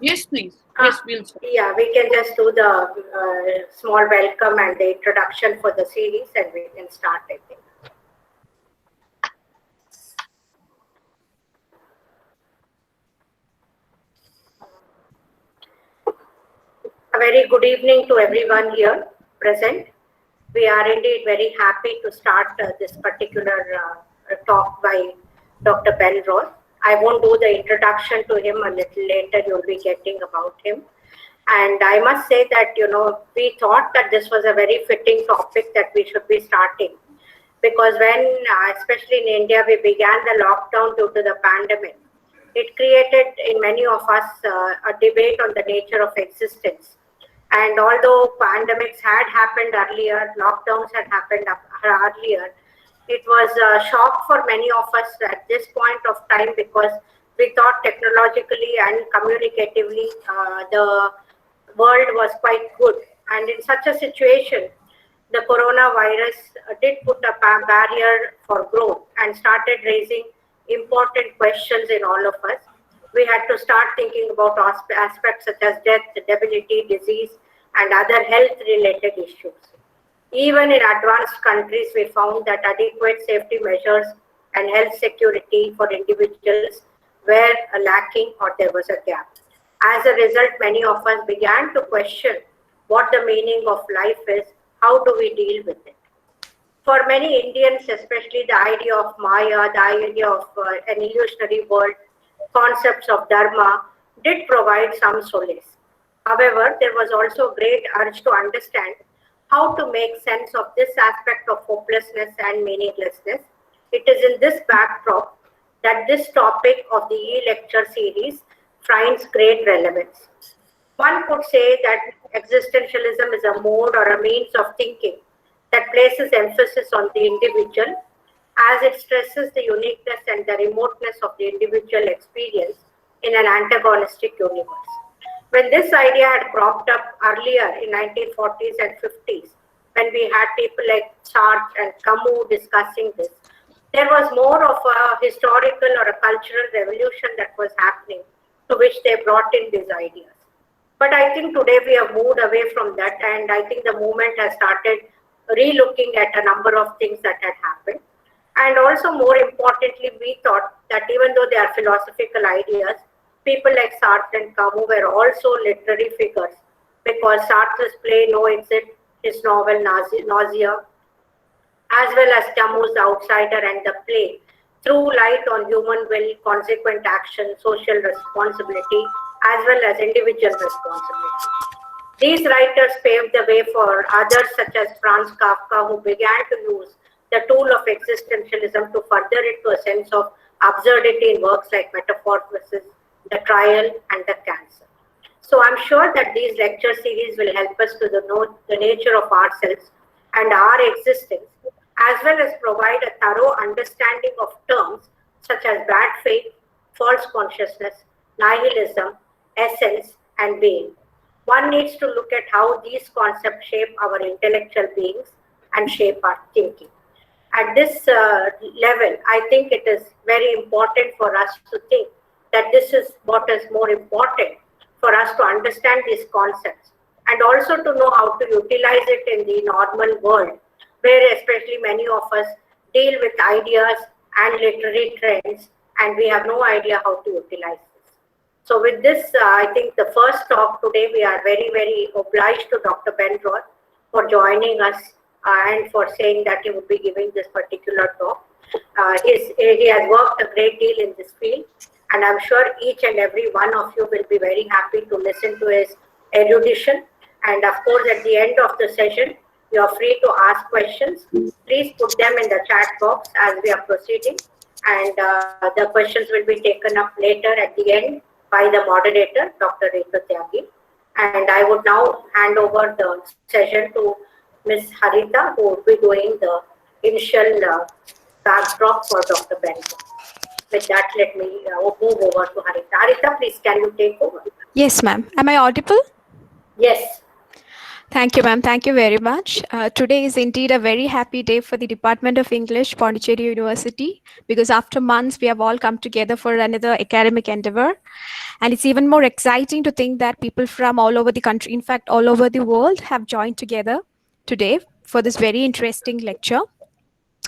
Yes, please. Yes, we'll start. Yeah, we can just do the small welcome and the introduction for the series, and we can start, I think. A very good evening to everyone here present. We are indeed very happy to start this particular talk by Dr. Ben Roth. I won't do the introduction to him. A little later you'll be getting about him. And I must say that, we thought that this was a very fitting topic that we should be starting. Because when, especially in India, we began the lockdown due to the pandemic, it created in many of us a debate on the nature of existence. And although pandemics had happened earlier, lockdowns had happened earlier, it was a shock for many of us at this point of time because we thought technologically and communicatively the world was quite good. And in such a situation, the coronavirus did put a barrier for growth and started raising important questions in all of us. We had to start thinking about aspects such as death, debility, disease, and other health related issues. Even in advanced countries, we found that adequate safety measures and health security for individuals were lacking or there was a gap. As a result, many of us began to question what the meaning of life is, how do we deal with it. For many Indians, especially the idea of Maya, the idea of an illusionary world, concepts of Dharma did provide some solace. However, there was also great urge to understand how to make sense of this aspect of hopelessness and meaninglessness. It is in this backdrop that this topic of the e-lecture series finds great relevance. One could say that existentialism is a mode or a means of thinking that places emphasis on the individual as it stresses the uniqueness and the remoteness of the individual experience in an antagonistic universe. When this idea had cropped up earlier in 1940s and 50s, when we had people like Sartre and Camus discussing this, there was more of a historical or a cultural revolution that was happening to which they brought in these ideas. But I think today we have moved away from that, and I think the movement has started re-looking at a number of things that had happened. And also, more importantly, we thought that even though they are philosophical ideas, people like Sartre and Camus were also literary figures because Sartre's play No Exit, his novel Nausea, as well as Camus' The Outsider and the play, threw light on human will, consequent action, social responsibility, as well as individual responsibility. These writers paved the way for others such as Franz Kafka, who began to use the tool of existentialism to further it to a sense of absurdity in works like Metamorphosis, The Trial, and The Cancer. So I'm sure that these lecture series will help us to know the nature of ourselves and our existence, as well as provide a thorough understanding of terms such as bad faith, false consciousness, nihilism, essence, and being. One needs to look at how these concepts shape our intellectual beings and shape our thinking. At this level, I think it is very important for us to think that this is what is more important for us to understand these concepts and also to know how to utilize it in the normal world, where especially many of us deal with ideas and literary trends and we have no idea how to utilize this. So with this, I think the first talk today, we are very, very obliged to Dr. Ben Roth for joining us and for saying that he would be giving this particular talk. He has worked a great deal in this field, and I'm sure each and every one of you will be very happy to listen to his erudition. And of course, at the end of the session, you are free to ask questions. Please put them in the chat box as we are proceeding, and the questions will be taken up later at the end by the moderator, Dr. Ritu Tyagi. And I would now hand over the session to Ms. Harita, who will be doing the initial backdrop for Dr. Ben. With that, let me move over to Harita. Harita, please, can you take over? Yes, ma'am. Am I audible? Yes. Thank you, ma'am. Thank you very much. Today is indeed a very happy day for the Department of English, Pondicherry University, because after months we have all come together for another academic endeavor. And it's even more exciting to think that people from all over the country, in fact, all over the world, have joined together today for this very interesting lecture.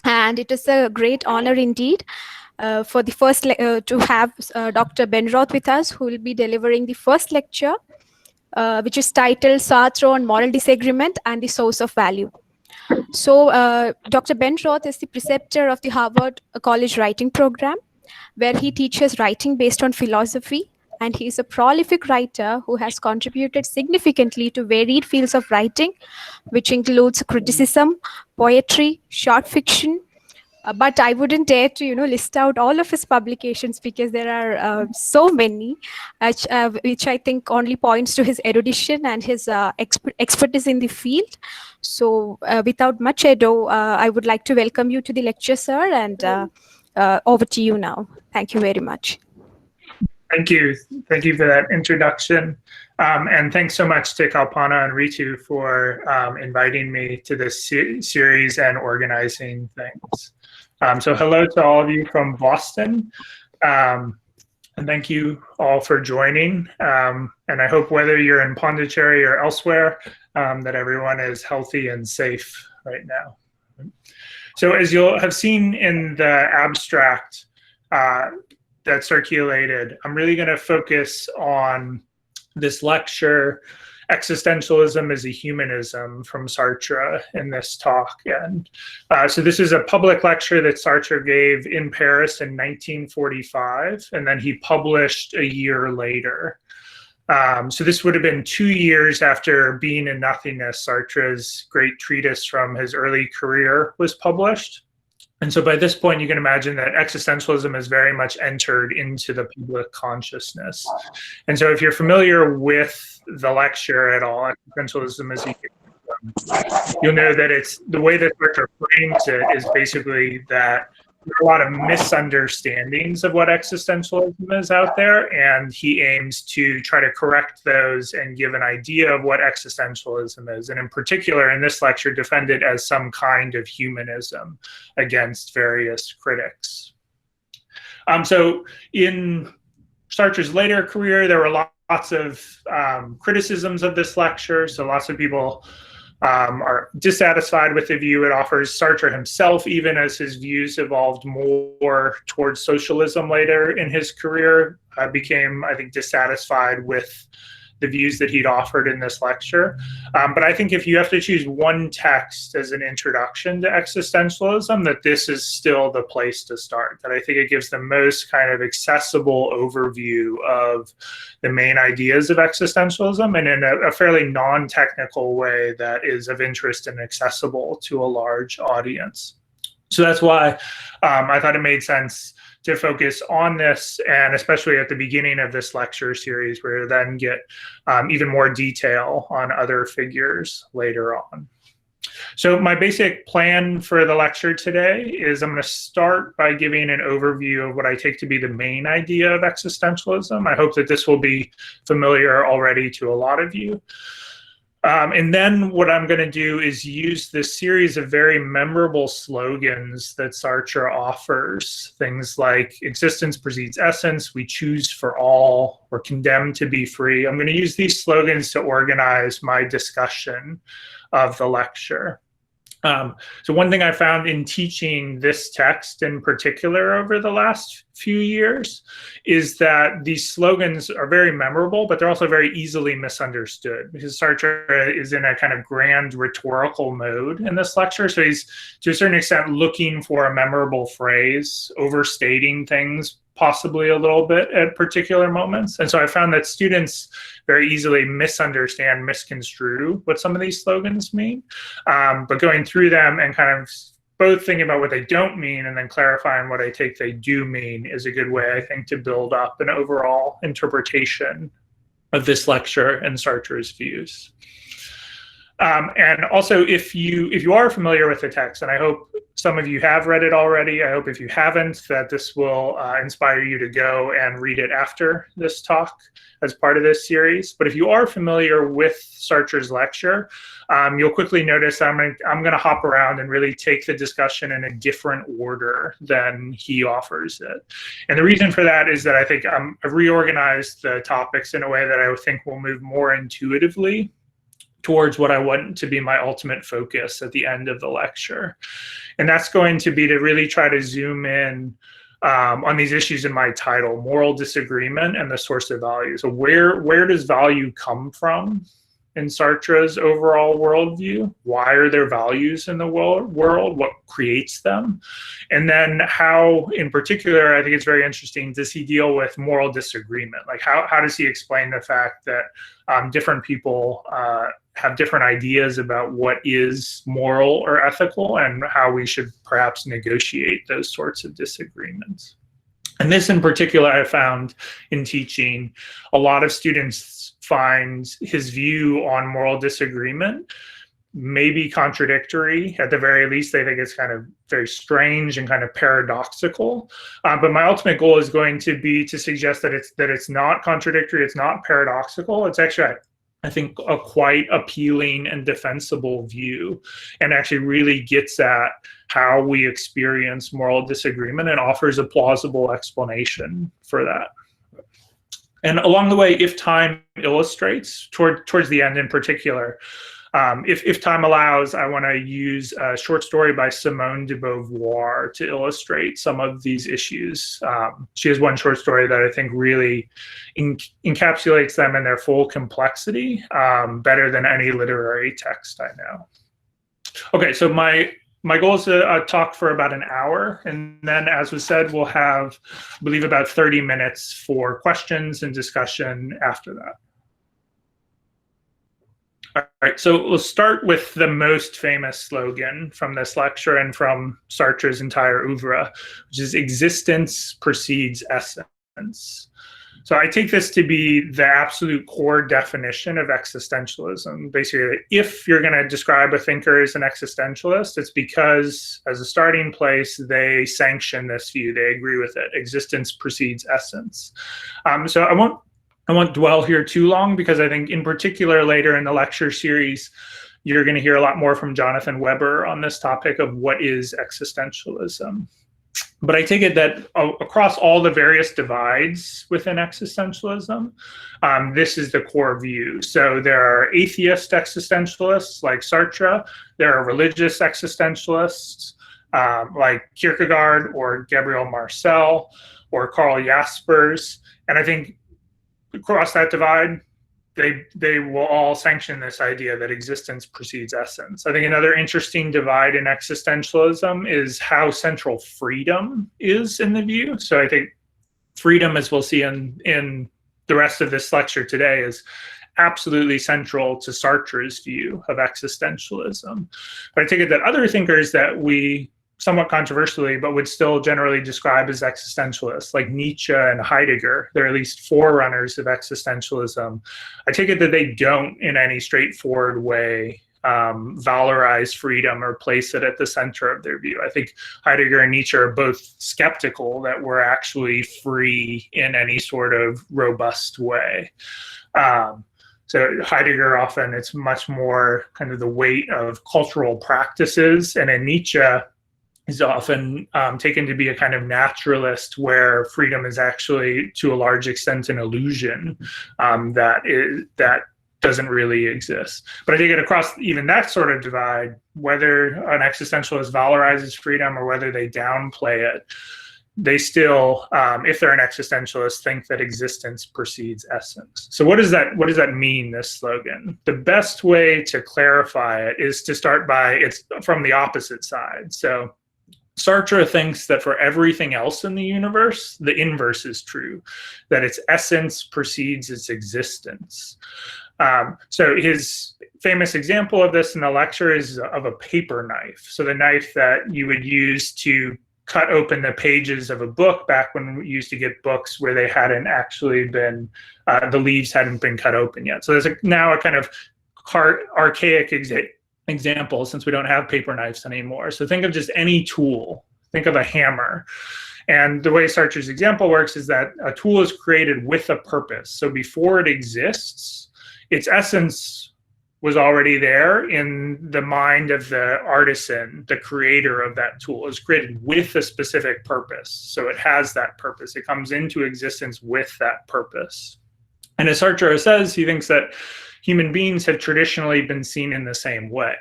And it is a great honor indeed for the to have Dr. Benroth with us, who will be delivering the first lecture, which is titled Sartre on Moral Disagreement and the Source of Value. So Dr. Benroth is the preceptor of the Harvard College Writing Program, where he teaches writing based on philosophy, and he is a prolific writer who has contributed significantly to varied fields of writing, which includes criticism, poetry, short fiction, but I wouldn't dare to, list out all of his publications because there are so many, which I think only points to his erudition and his expertise in the field. So without much ado, I would like to welcome you to the lecture, sir, and over to you now. Thank you very much. Thank you. Thank you for that introduction. And thanks so much to Kalpana and Ritu for inviting me to this series and organizing things. So hello to all of you from Boston. And thank you all for joining. And I hope whether you're in Pondicherry or elsewhere, that everyone is healthy and safe right now. So as you'll have seen in the abstract that circulated, I'm really going to focus on this lecture, Existentialism as a Humanism, from Sartre, in this talk. And so this is a public lecture that Sartre gave in Paris in 1945, and then he published a year later. So this would have been 2 years after Being and Nothingness, Sartre's great treatise from his early career, was published. And so by this point, you can imagine that existentialism has very much entered into the public consciousness. And so if you're familiar with the lecture at all, Existentialism is a Humanism, you'll know that it's the way that Sartre frames it is basically that there are a lot of misunderstandings of what existentialism is out there, and he aims to try to correct those and give an idea of what existentialism is, and in particular in this lecture defend it as some kind of humanism against various critics. So in Sartre's later career, there were lots of criticisms of this lecture, so lots of people are dissatisfied with the view it offers. Sartre himself, even as his views evolved more towards socialism later in his career, became, I think, dissatisfied with the views that he'd offered in this lecture. But I think if you have to choose one text as an introduction to existentialism, that this is still the place to start. That I think it gives the most kind of accessible overview of the main ideas of existentialism, and in a fairly non-technical way that is of interest and accessible to a large audience. So that's why I thought it made sense to focus on this, and especially at the beginning of this lecture series, where you then get even more detail on other figures later on. So my basic plan for the lecture today is I'm going to start by giving an overview of what I take to be the main idea of existentialism. I hope that this will be familiar already to a lot of you. And then what I'm going to do is use this series of very memorable slogans that Sartre offers. Things like existence precedes essence, we choose for all, we're condemned to be free. I'm going to use these slogans to organize my discussion of the lecture. So one thing I found in teaching this text in particular over the last few years is that these slogans are very memorable, but they're also very easily misunderstood, because Sartre is in a kind of grand rhetorical mode in this lecture. So he's, to a certain extent, looking for a memorable phrase, overstating things possibly a little bit at particular moments. And so I found that students very easily misunderstand, misconstrue what some of these slogans mean. But going through them and kind of both thinking about what they don't mean and then clarifying what I take they do mean is a good way, I think, to build up an overall interpretation of this lecture and Sartre's views. And also, if you are familiar with the text, and I hope some of you have read it already, I hope if you haven't, that this will inspire you to go and read it after this talk as part of this series. But if you are familiar with Sartre's lecture, you'll quickly notice I'm going to hop around and really take the discussion in a different order than he offers it. And the reason for that is that I think I've reorganized the topics in a way that I think will move more intuitively towards what I want to be my ultimate focus at the end of the lecture. And that's going to be to really try to zoom in on these issues in my title, moral disagreement and the source of value. So where does value come from in Sartre's overall worldview? Why are there values in the world? What creates them? And then how, in particular, I think it's very interesting, does he deal with moral disagreement? Like how does he explain the fact that different people have different ideas about what is moral or ethical and how we should perhaps negotiate those sorts of disagreements? And this in particular, I found in teaching, a lot of students find his view on moral disagreement maybe contradictory. At the very least, they think it's kind of very strange and kind of paradoxical. But my ultimate goal is going to be to suggest that it's not contradictory, it's not paradoxical. It's actually, I think, a quite appealing and defensible view, and actually really gets at how we experience moral disagreement and offers a plausible explanation for that. And along the way, if time illustrates, towards the end in particular, if time allows, I want to use a short story by Simone de Beauvoir to illustrate some of these issues. She has one short story that I think really encapsulates them in their full complexity better than any literary text I know. Okay, so my goal is to talk for about an hour, and then, as was said, we'll have, I believe, about 30 minutes for questions and discussion after that. All right, so we'll start with the most famous slogan from this lecture and from Sartre's entire oeuvre, which is "Existence precedes essence." So I take this to be the absolute core definition of existentialism. Basically, if you're going to describe a thinker as an existentialist, it's because, as a starting place, they sanction this view. They agree with it. Existence precedes essence. So I won't dwell here too long, because I think in particular later in the lecture series, you're going to hear a lot more from Jonathan Weber on this topic of what is existentialism. But I take it that across all the various divides within existentialism, this is the core view. So there are atheist existentialists like Sartre, there are religious existentialists like Kierkegaard or Gabriel Marcel or Karl Jaspers, and I think across that divide, they will all sanction this idea that existence precedes essence. I think another interesting divide in existentialism is how central freedom is in the view. So I think freedom, as we'll see in the rest of this lecture today, is absolutely central to Sartre's view of existentialism. But I take it that other thinkers that we somewhat controversially, but would still generally describe as existentialists, like Nietzsche and Heidegger. They're at least forerunners of existentialism. I take it that they don't, in any straightforward way, valorize freedom or place it at the center of their view. I think Heidegger and Nietzsche are both skeptical that we're actually free in any sort of robust way. So Heidegger, often it's much more kind of the weight of cultural practices, and in Nietzsche, is often taken to be a kind of naturalist, where freedom is actually, to a large extent, an illusion that doesn't really exist. But I think across even that sort of divide, whether an existentialist valorizes freedom or whether they downplay it, they still, if they're an existentialist, think that existence precedes essence. So what does that mean, this slogan? The best way to clarify it is to start by, it's from the opposite side. So Sartre thinks that for everything else in the universe, the inverse is true, that its essence precedes its existence. So his famous example of this in the lecture is of a paper knife. So the knife that you would use to cut open the pages of a book back when we used to get books where they hadn't actually been, the leaves hadn't been cut open yet. So there's now a kind of archaic example, since we don't have paper knives anymore. So think of just any tool. Think of a hammer. And the way Sartre's example works is that a tool is created with a purpose. So before it exists, its essence was already there in the mind of the artisan, the creator of that tool. It was created with a specific purpose. So it has that purpose. It comes into existence with that purpose. And as Sartre says, he thinks that human beings have traditionally been seen in the same way,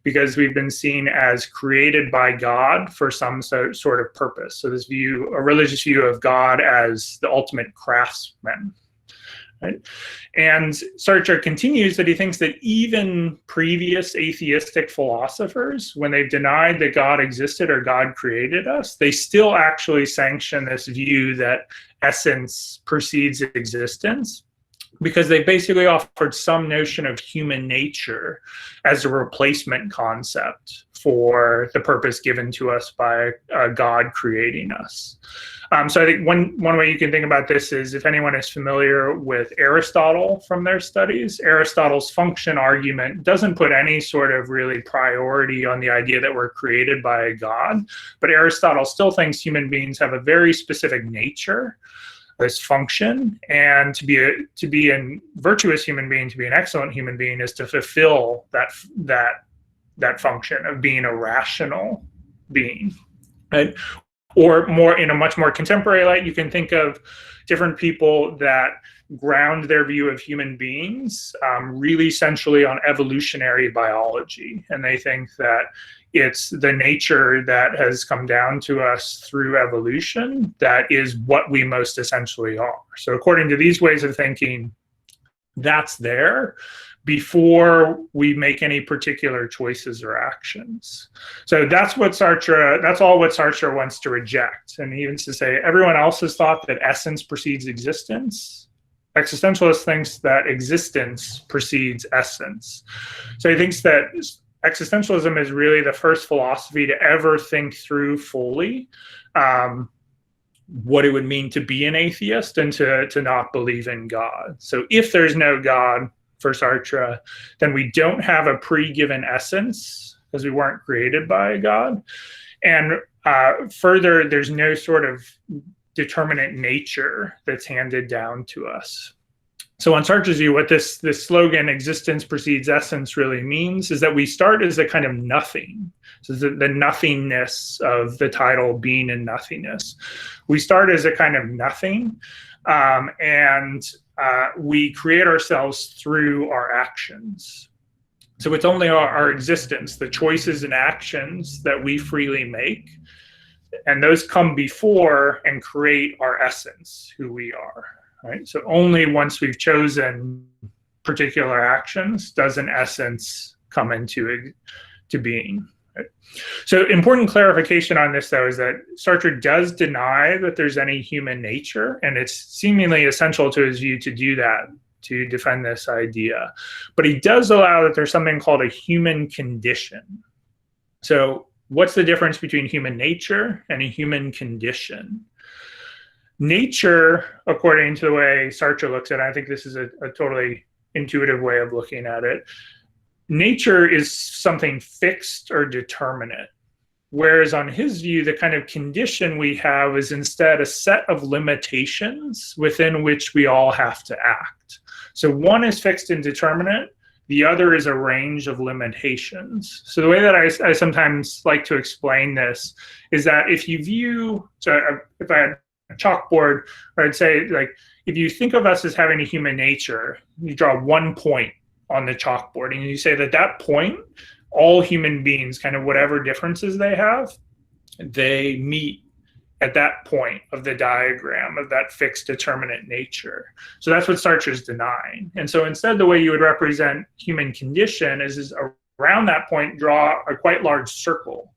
because we've been seen as created by God for some sort of purpose. So this view, a religious view of God as the ultimate craftsman. Right? And Sartre continues that he thinks that even previous atheistic philosophers, when they've denied that God existed or God created us, they still actually sanction this view that essence precedes existence, because they basically offered some notion of human nature as a replacement concept for the purpose given to us by God creating us. So I think one way you can think about this is, if anyone is familiar with Aristotle from their studies, Aristotle's function argument doesn't put any sort of really priority on the idea that we're created by a God, but Aristotle still thinks human beings have a very specific nature, this function, and to be a virtuous human being, to be an excellent human being, is to fulfill that function of being a rational being. Right? Or more, in a much more contemporary light, you can think of different people that ground their view of human beings really centrally on evolutionary biology. And they think that it's the nature that has come down to us through evolution that is what we most essentially are. So according to these ways of thinking, that's there before we make any particular choices or actions. So that's all what Sartre wants to reject. And he wants to say, everyone else has thought that essence precedes existence. Existentialist thinks that existence precedes essence. So he thinks that existentialism is really the first philosophy to ever think through fully what it would mean to be an atheist and to not believe in God. So if there's no God for Sartre, then we don't have a pre-given essence, because we weren't created by a God. And further, there's no sort of determinate nature that's handed down to us. So on Sartre's view, what this slogan, existence precedes essence, really means is that we start as a kind of nothing. So the nothingness of the title, being and nothingness. We start as a kind of nothing, and we create ourselves through our actions. So it's only our existence, the choices and actions that we freely make, and those come before and create our essence, who we are. Right? So only once we've chosen particular actions does an essence come into being. Right? So important clarification on this, though, is that Sartre does deny that there's any human nature, and it's seemingly essential to his view to do that, to defend this idea. But he does allow that there's something called a human condition. So what's the difference between human nature and a human condition? Nature, according to the way Sartre looks at it, I think this is a totally intuitive way of looking at it. Nature is something fixed or determinate, whereas on his view, the kind of condition we have is instead a set of limitations within which we all have to act. So one is fixed and determinate, the other is a range of limitations. So the way that I sometimes like to explain this is that if I had a chalkboard, or I'd say, like, if you think of us as having a human nature, you draw one point on the chalkboard and you say that point, all human beings, kind of whatever differences they have, they meet at that point of the diagram of that fixed determinate nature. So that's what Sartre's denying. And so instead, the way you would represent human condition is around that point, draw a quite large circle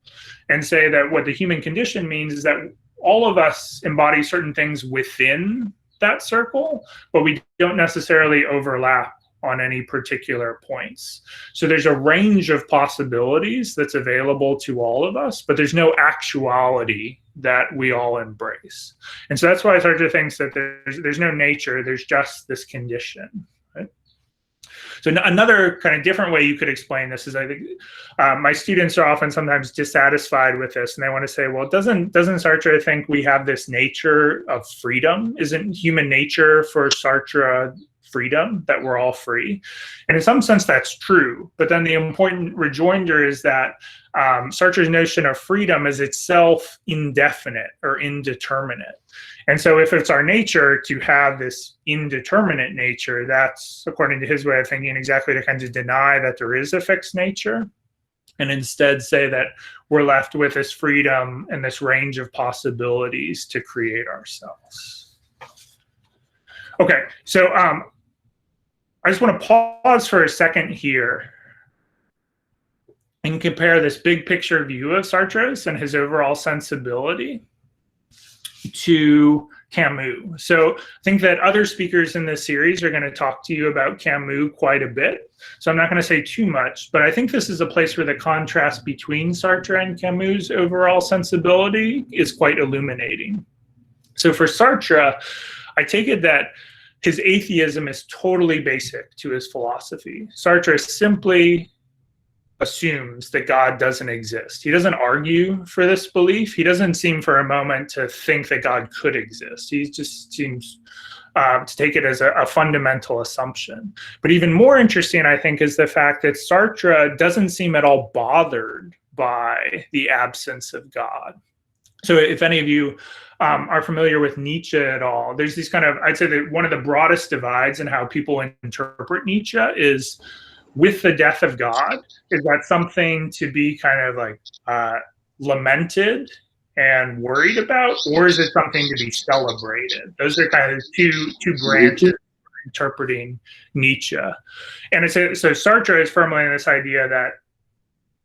and say that what the human condition means is that all of us embody certain things within that circle, but we don't necessarily overlap on any particular points. So there's a range of possibilities that's available to all of us, but there's no actuality that we all embrace. And so that's why Sartre thinks that there's no nature, there's just this condition. Right? So another kind of different way you could explain this is, I think my students are often sometimes dissatisfied with this, and they want to say, well, doesn't Sartre think we have this nature of freedom? Isn't human nature for Sartre freedom, that we're all free? And in some sense that's true, but then the important rejoinder is that Sartre's notion of freedom is itself indefinite or indeterminate. And so if it's our nature to have this indeterminate nature, that's, according to his way of thinking, exactly to kind of deny that there is a fixed nature, and instead say that we're left with this freedom and this range of possibilities to create ourselves. Okay, so I just want to pause for a second here and compare this big picture view of Sartre's and his overall sensibility to Camus. So I think that other speakers in this series are going to talk to you about Camus quite a bit. So I'm not going to say too much, but I think this is a place where the contrast between Sartre and Camus' overall sensibility is quite illuminating. So for Sartre, I take it that his atheism is totally basic to his philosophy. Sartre simply assumes that God doesn't exist. He doesn't argue for this belief. He doesn't seem for a moment to think that God could exist. He just seems to take it as a fundamental assumption. But even more interesting, I think, is the fact that Sartre doesn't seem at all bothered by the absence of God. So if any of you are familiar with Nietzsche at all, there's these kind of, I'd say that one of the broadest divides in how people interpret Nietzsche is, with the death of God, is that something to be kind of like lamented and worried about, or is it something to be celebrated? Those are kind of two branches of interpreting Nietzsche. And so Sartre is firmly in this idea that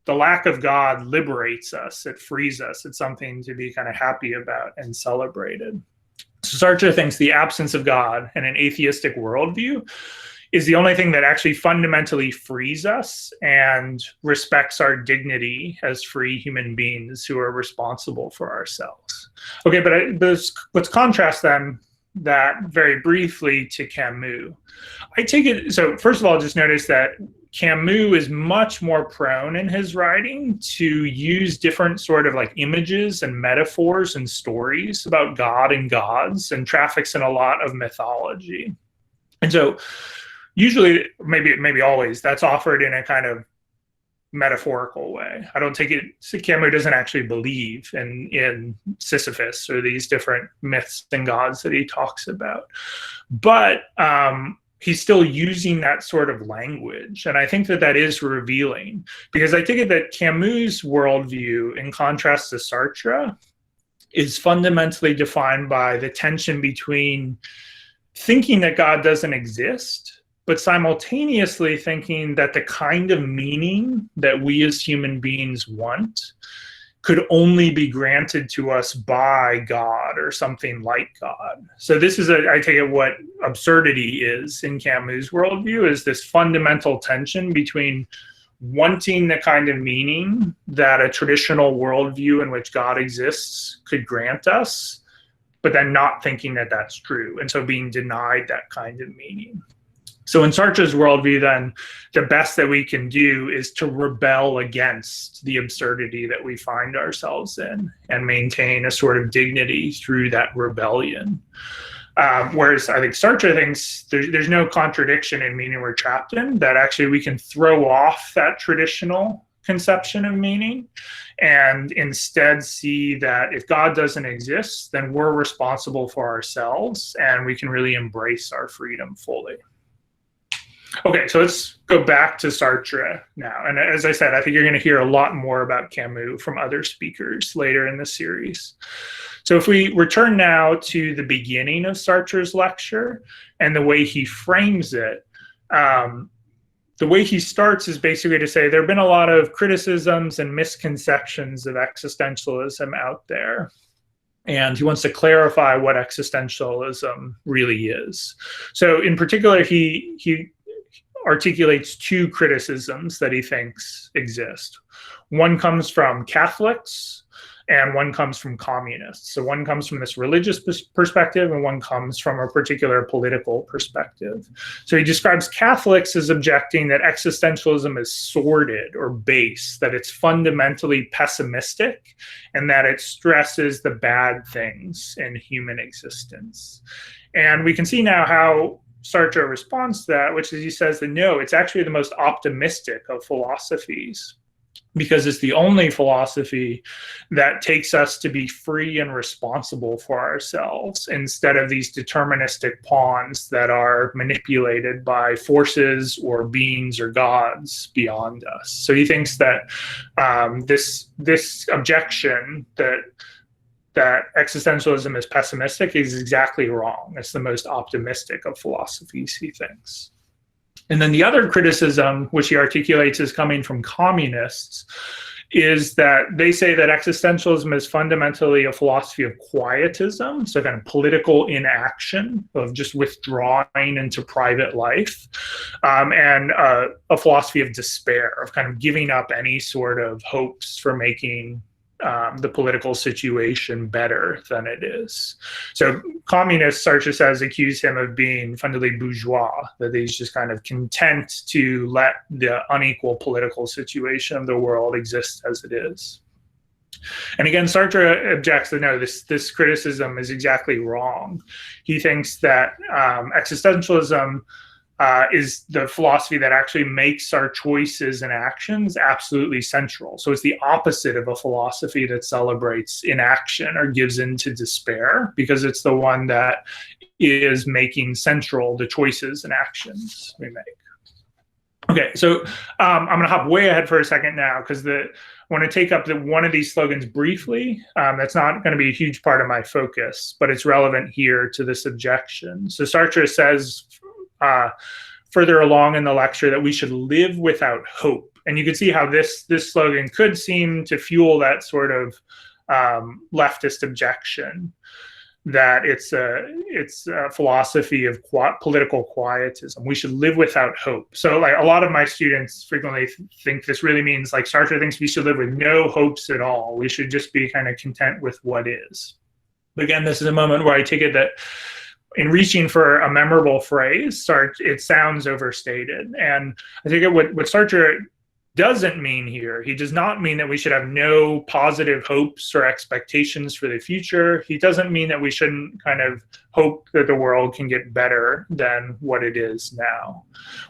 the lack of God liberates us, it frees us, it's something to be kind of happy about and celebrated. So Sartre thinks the absence of God and an atheistic worldview is the only thing that actually fundamentally frees us and respects our dignity as free human beings who are responsible for ourselves. Okay, but let's contrast then that very briefly to Camus. I take it, so first of all, just notice that Camus is much more prone in his writing to use different sort of like images and metaphors and stories about God and gods, and traffics in a lot of mythology. And so usually, maybe always, that's offered in a kind of metaphorical way. I don't take it, Camus doesn't actually believe in Sisyphus or these different myths and gods that he talks about. But he's still using that sort of language. And I think that that is revealing, because I take it that Camus' worldview, in contrast to Sartre, is fundamentally defined by the tension between thinking that God doesn't exist, but simultaneously thinking that the kind of meaning that we as human beings want could only be granted to us by God or something like God. So this is, I take it, what absurdity is in Camus' worldview, is this fundamental tension between wanting the kind of meaning that a traditional worldview in which God exists could grant us, but then not thinking that that's true, and so being denied that kind of meaning. So in Sartre's worldview, then, the best that we can do is to rebel against the absurdity that we find ourselves in and maintain a sort of dignity through that rebellion. Whereas I think Sartre thinks there's no contradiction in meaning we're trapped in, that actually we can throw off that traditional conception of meaning and instead see that if God doesn't exist, then we're responsible for ourselves and we can really embrace our freedom fully. Okay, so let's go back to Sartre now. And as I said, I think you're going to hear a lot more about Camus from other speakers later in the series. So if we return now to the beginning of Sartre's lecture and the way he frames it, the way he starts is basically to say there have been a lot of criticisms and misconceptions of existentialism out there. And he wants to clarify what existentialism really is. So in particular, he articulates two criticisms that he thinks exist. One comes from Catholics and one comes from communists. So one comes from this religious perspective, and one comes from a particular political perspective. So he describes Catholics as objecting that existentialism is sordid or base, that it's fundamentally pessimistic, and that it stresses the bad things in human existence. And we can see now how Sartre responds to that, which is he says that no, it's actually the most optimistic of philosophies, because it's the only philosophy that takes us to be free and responsible for ourselves instead of these deterministic pawns that are manipulated by forces or beings or gods beyond us. So he thinks that this objection that existentialism is pessimistic is exactly wrong. It's the most optimistic of philosophies, he thinks. And then the other criticism, which he articulates as coming from communists, is that they say that existentialism is fundamentally a philosophy of quietism, so kind of political inaction, of just withdrawing into private life, and a philosophy of despair, of kind of giving up any sort of hopes for making the political situation better than it is. So communists, Sartre says, accuse him of being fundamentally bourgeois, that he's just kind of content to let the unequal political situation of the world exist as it is. And again, Sartre objects that no, this criticism is exactly wrong. He thinks that existentialism is the philosophy that actually makes our choices and actions absolutely central. So it's the opposite of a philosophy that celebrates inaction or gives in to despair, because it's the one that is making central the choices and actions we make. Okay, so I'm going to hop way ahead for a second now, because I want to take up one of these slogans briefly. That's not going to be a huge part of my focus, but it's relevant here to this objection. So Sartre says further along in the lecture that we should live without hope. And you can see how this slogan could seem to fuel that sort of leftist objection, that it's a philosophy of political quietism. We should live without hope. So like a lot of my students frequently think this really means, like, Sartre thinks we should live with no hopes at all. We should just be kind of content with what is. But again, this is a moment where I take it that in reaching for a memorable phrase, it sounds overstated. And I think what Sartre doesn't mean here, he does not mean that we should have no positive hopes or expectations for the future. He doesn't mean that we shouldn't kind of hope that the world can get better than what it is now.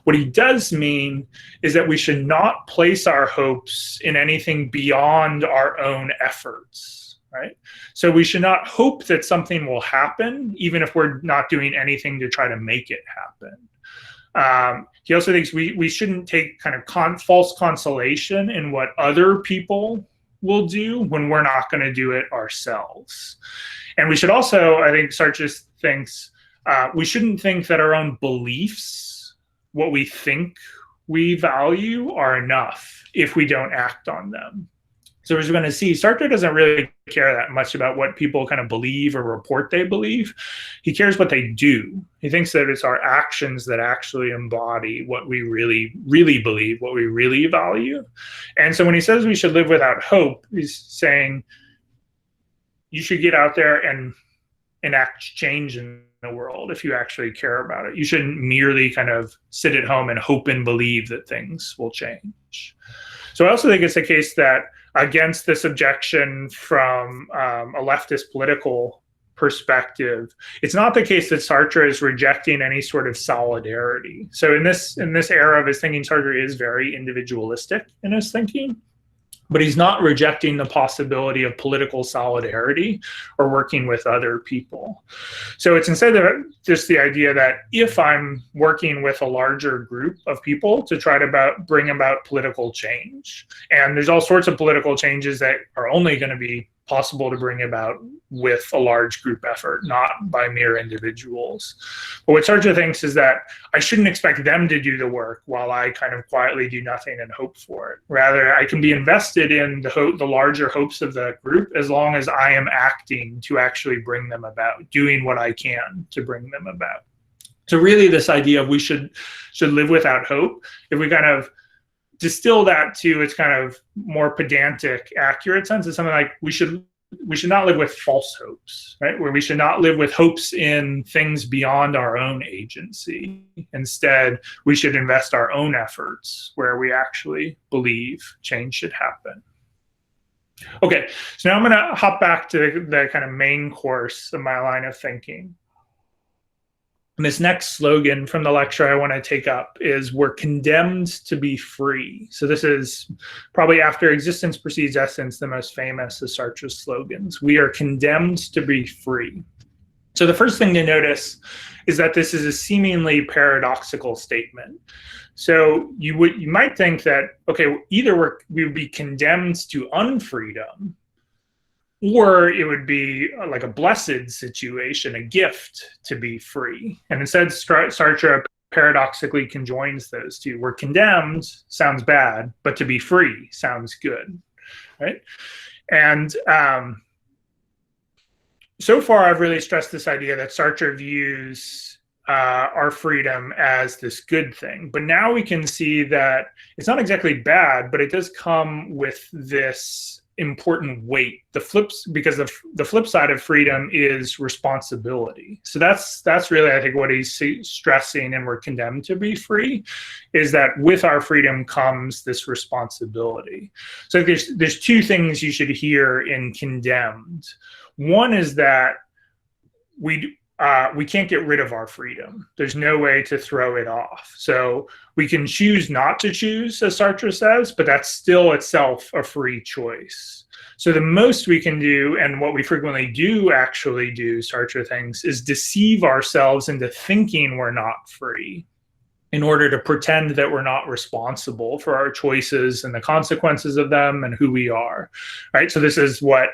What he does mean is that we should not place our hopes in anything beyond our own efforts. Right? So we should not hope that something will happen, even if we're not doing anything to try to make it happen. He also thinks we shouldn't take kind of false consolation in what other people will do when we're not going to do it ourselves. And we should also, I think Sartre thinks, we shouldn't think that our own beliefs, what we think we value, are enough if we don't act on them. So as we're going to see, Sartre doesn't really care that much about what people kind of believe or report they believe. He cares what they do. He thinks that it's our actions that actually embody what we really, really believe, what we really value. And so when he says we should live without hope, he's saying you should get out there and enact change in the world if you actually care about it. You shouldn't merely kind of sit at home and hope and believe that things will change. So I also think it's a case that against this objection from a leftist political perspective, it's not the case that Sartre is rejecting any sort of solidarity. So in this era of his thinking, Sartre is very individualistic in his thinking, but he's not rejecting the possibility of political solidarity or working with other people. So it's instead of just the idea that if I'm working with a larger group of people to try to bring about political change, and there's all sorts of political changes that are only going to be possible to bring about with a large group effort, not by mere individuals. But what Sartre thinks is that I shouldn't expect them to do the work while I kind of quietly do nothing and hope for it. Rather, I can be invested in the larger hopes of the group as long as I am acting to actually bring them about, doing what I can to bring them about. So really this idea of we should live without hope, if we kind of distill that to its kind of more pedantic, accurate sense, is something like we should live with false hopes, right? Where we should not live with hopes in things beyond our own agency. Instead, we should invest our own efforts where we actually believe change should happen. Okay, so now I'm going to hop back to the kind of main course of my line of thinking. And this next slogan from the lecture I want to take up is, we're condemned to be free. So this is probably, after existence precedes essence, the most famous of Sartre's slogans. We are condemned to be free. So the first thing to notice is that this is a seemingly paradoxical statement. So you might think that, okay, either we would be condemned to unfreedom, or it would be like a blessed situation, a gift to be free. And instead, Sartre paradoxically conjoins those two. We're condemned sounds bad, but to be free sounds good, right? And so far, I've really stressed this idea that Sartre views our freedom as this good thing. But now we can see that it's not exactly bad, but it does come with this important weight. Because the flip side of freedom is responsibility. So that's really, I think, what he's stressing, and we're condemned to be free, is that with our freedom comes this responsibility. So there's two things you should hear in condemned. One is that we can't get rid of our freedom. There's no way to throw it off. So we can choose not to choose, as Sartre says, but that's still itself a free choice. So the most we can do, and what we frequently do actually do, Sartre thinks, is deceive ourselves into thinking we're not free in order to pretend that we're not responsible for our choices and the consequences of them and who we are, right? So this is what,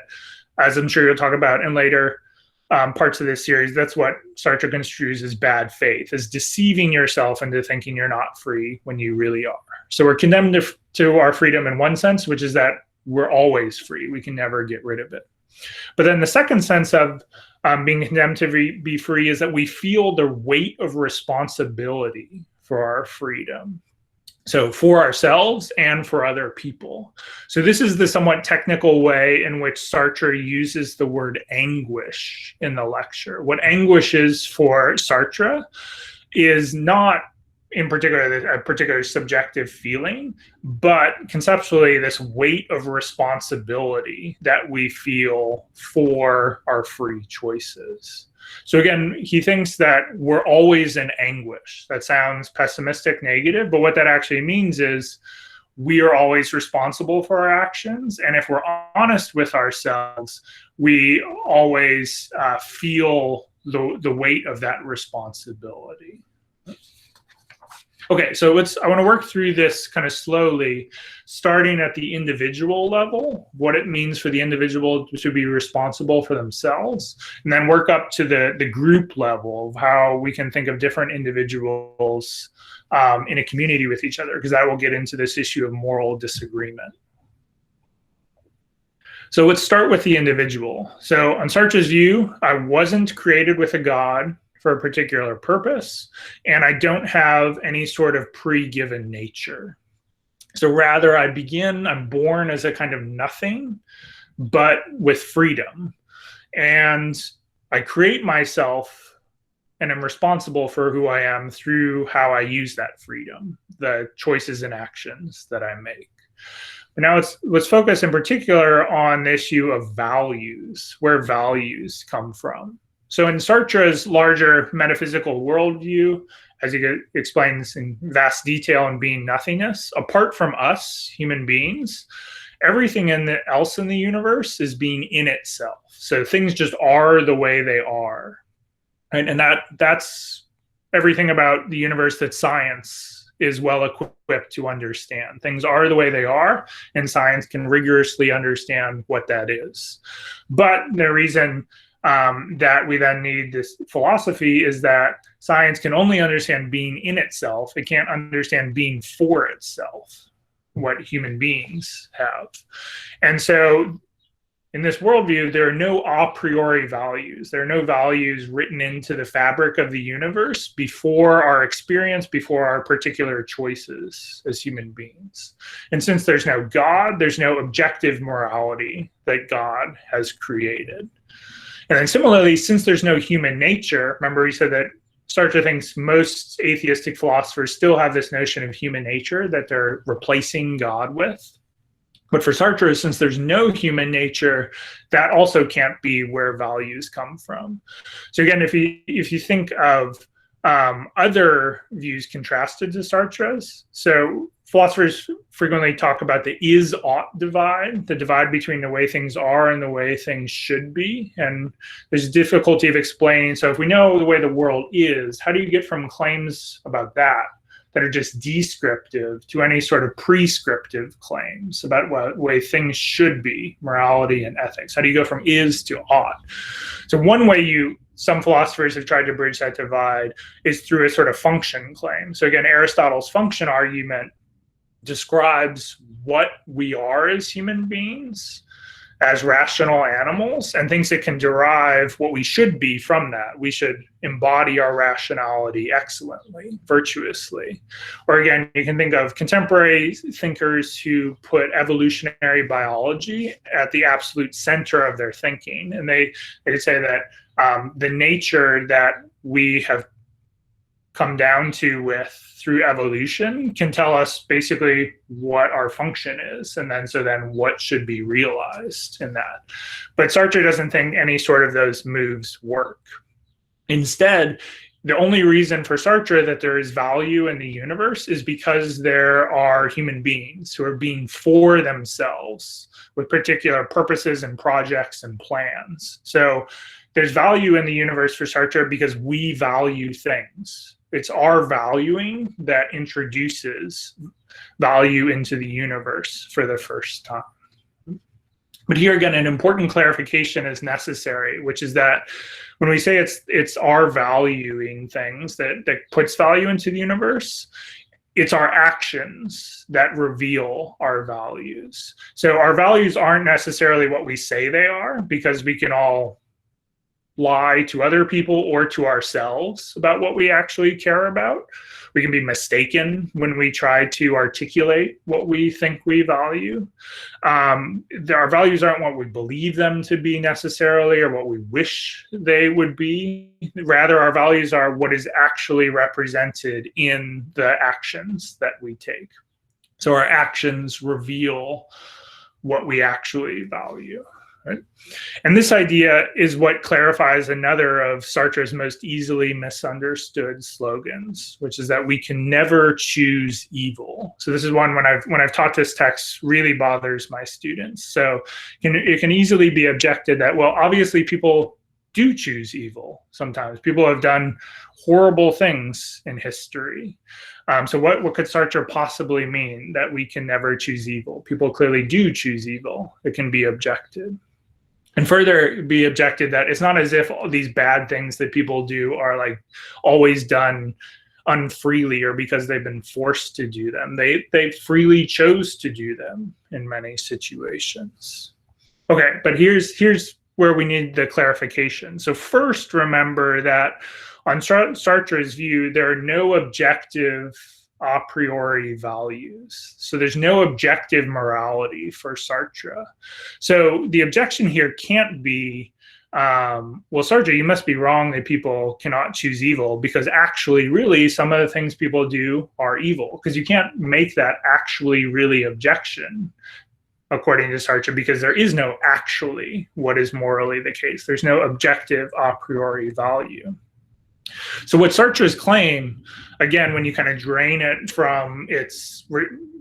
as I'm sure you'll talk about in later parts of this series, that's what Sartre construes as bad faith, is deceiving yourself into thinking you're not free when you really are. So we're condemned to our freedom in one sense, which is that we're always free. We can never get rid of it. But then the second sense of being condemned to be free is that we feel the weight of responsibility for our freedom. So for ourselves and for other people. So this is the somewhat technical way in which Sartre uses the word anguish in the lecture. What anguish is for Sartre is not in particular a particular subjective feeling, but conceptually this weight of responsibility that we feel for our free choices. So again, he thinks that we're always in anguish. That sounds pessimistic, negative, but what that actually means is we are always responsible for our actions. And if we're honest with ourselves, we always feel the weight of that responsibility. Okay, so I want to work through this kind of slowly, starting at the individual level, what it means for the individual to be responsible for themselves, and then work up to the group level of how we can think of different individuals in a community with each other, because that will get into this issue of moral disagreement. So let's start with the individual. So on Sartre's view, I wasn't created with a God for a particular purpose, and I don't have any sort of pre-given nature. So rather, I'm born as a kind of nothing, but with freedom. And I create myself and am responsible for who I am through how I use that freedom, the choices and actions that I make. But now let's focus in particular on the issue of values, where values come from. So in Sartre's larger metaphysical worldview, as he explains in vast detail in Being Nothingness, apart from us, human beings, everything else in the universe is being in itself. So things just are the way they are. Right? And that's everything about the universe that science is well equipped to understand. Things are the way they are, and science can rigorously understand what that is. But the reason that we then need this philosophy is that science can only understand being in itself. It can't understand being for itself, what human beings have. And so in this worldview, there are no a priori values. There are no values written into the fabric of the universe before our experience, before our particular choices as human beings. And since there's no God, there's no objective morality that God has created. And then similarly, since there's no human nature, remember we said that Sartre thinks most atheistic philosophers still have this notion of human nature that they're replacing God with. But for Sartre, since there's no human nature, that also can't be where values come from. So again, if you think of other views contrasted to Sartre's, so philosophers frequently talk about the is-ought divide, the divide between the way things are and the way things should be. And there's difficulty of explaining. So if we know the way the world is, how do you get from claims about that are just descriptive to any sort of prescriptive claims about what way things should be, morality and ethics? How do you go from is to ought? So one way some philosophers have tried to bridge that divide is through a sort of function claim. So again, Aristotle's function argument describes what we are as human beings, as rational animals, and thinks it can derive what we should be from that. We should embody our rationality excellently, virtuously. Or again, you can think of contemporary thinkers who put evolutionary biology at the absolute center of their thinking. And they say that the nature that we have come down to with through evolution can tell us basically what our function is, and then what should be realized in that. But Sartre doesn't think any sort of those moves work. Instead, the only reason for Sartre that there is value in the universe is because there are human beings who are being for themselves with particular purposes and projects and plans. So there's value in the universe for Sartre because we value things. It's our valuing that introduces value into the universe for the first time. But here again, an important clarification is necessary, which is that when we say it's our valuing things that puts value into the universe, it's our actions that reveal our values. So our values aren't necessarily what we say they are, because we can all lie to other people or to ourselves about what we actually care about. We can be mistaken when we try to articulate what we think we value. Our values aren't what we believe them to be necessarily, or what we wish they would be. Rather, our values are what is actually represented in the actions that we take. So our actions reveal what we actually value. Right? And this idea is what clarifies another of Sartre's most easily misunderstood slogans, which is that we can never choose evil. So this is one when I've taught this text really bothers my students. So it can easily be objected that, well, obviously people do choose evil sometimes. People have done horrible things in history. So what could Sartre possibly mean that we can never choose evil? People clearly do choose evil. It can be objected. And further be objected that it's not as if all these bad things that people do are like always done unfreely or because they've been forced to do them. They freely chose to do them in many situations. Okay, but here's where we need the clarification. So first, remember that on Sartre's view, there are no objective a priori values. So there's no objective morality for Sartre. So the objection here can't be, well, Sartre, you must be wrong that people cannot choose evil, because actually, really, some of the things people do are evil, because you can't make that actually really objection, according to Sartre, because there is no actually what is morally the case. There's no objective a priori value. So what Sartre's claim, again, when you kind of drain it from its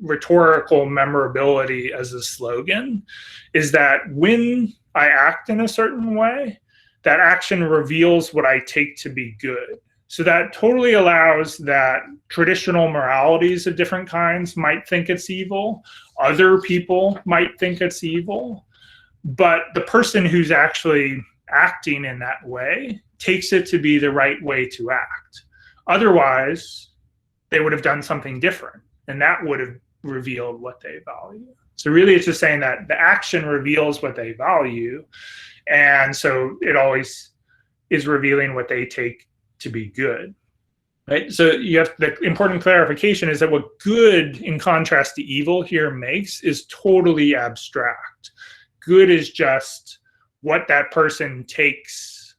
rhetorical memorability as a slogan, is that when I act in a certain way, that action reveals what I take to be good. So that totally allows that traditional moralities of different kinds might think it's evil. Other people might think it's evil. But the person who's actually acting in that way takes it to be the right way to act. Otherwise, they would have done something different, and that would have revealed what they value. So really it's just saying that the action reveals what they value. And so it always is revealing what they take to be good. Right? So you have the important clarification is that what good in contrast to evil here makes is totally abstract. Good is just what that person takes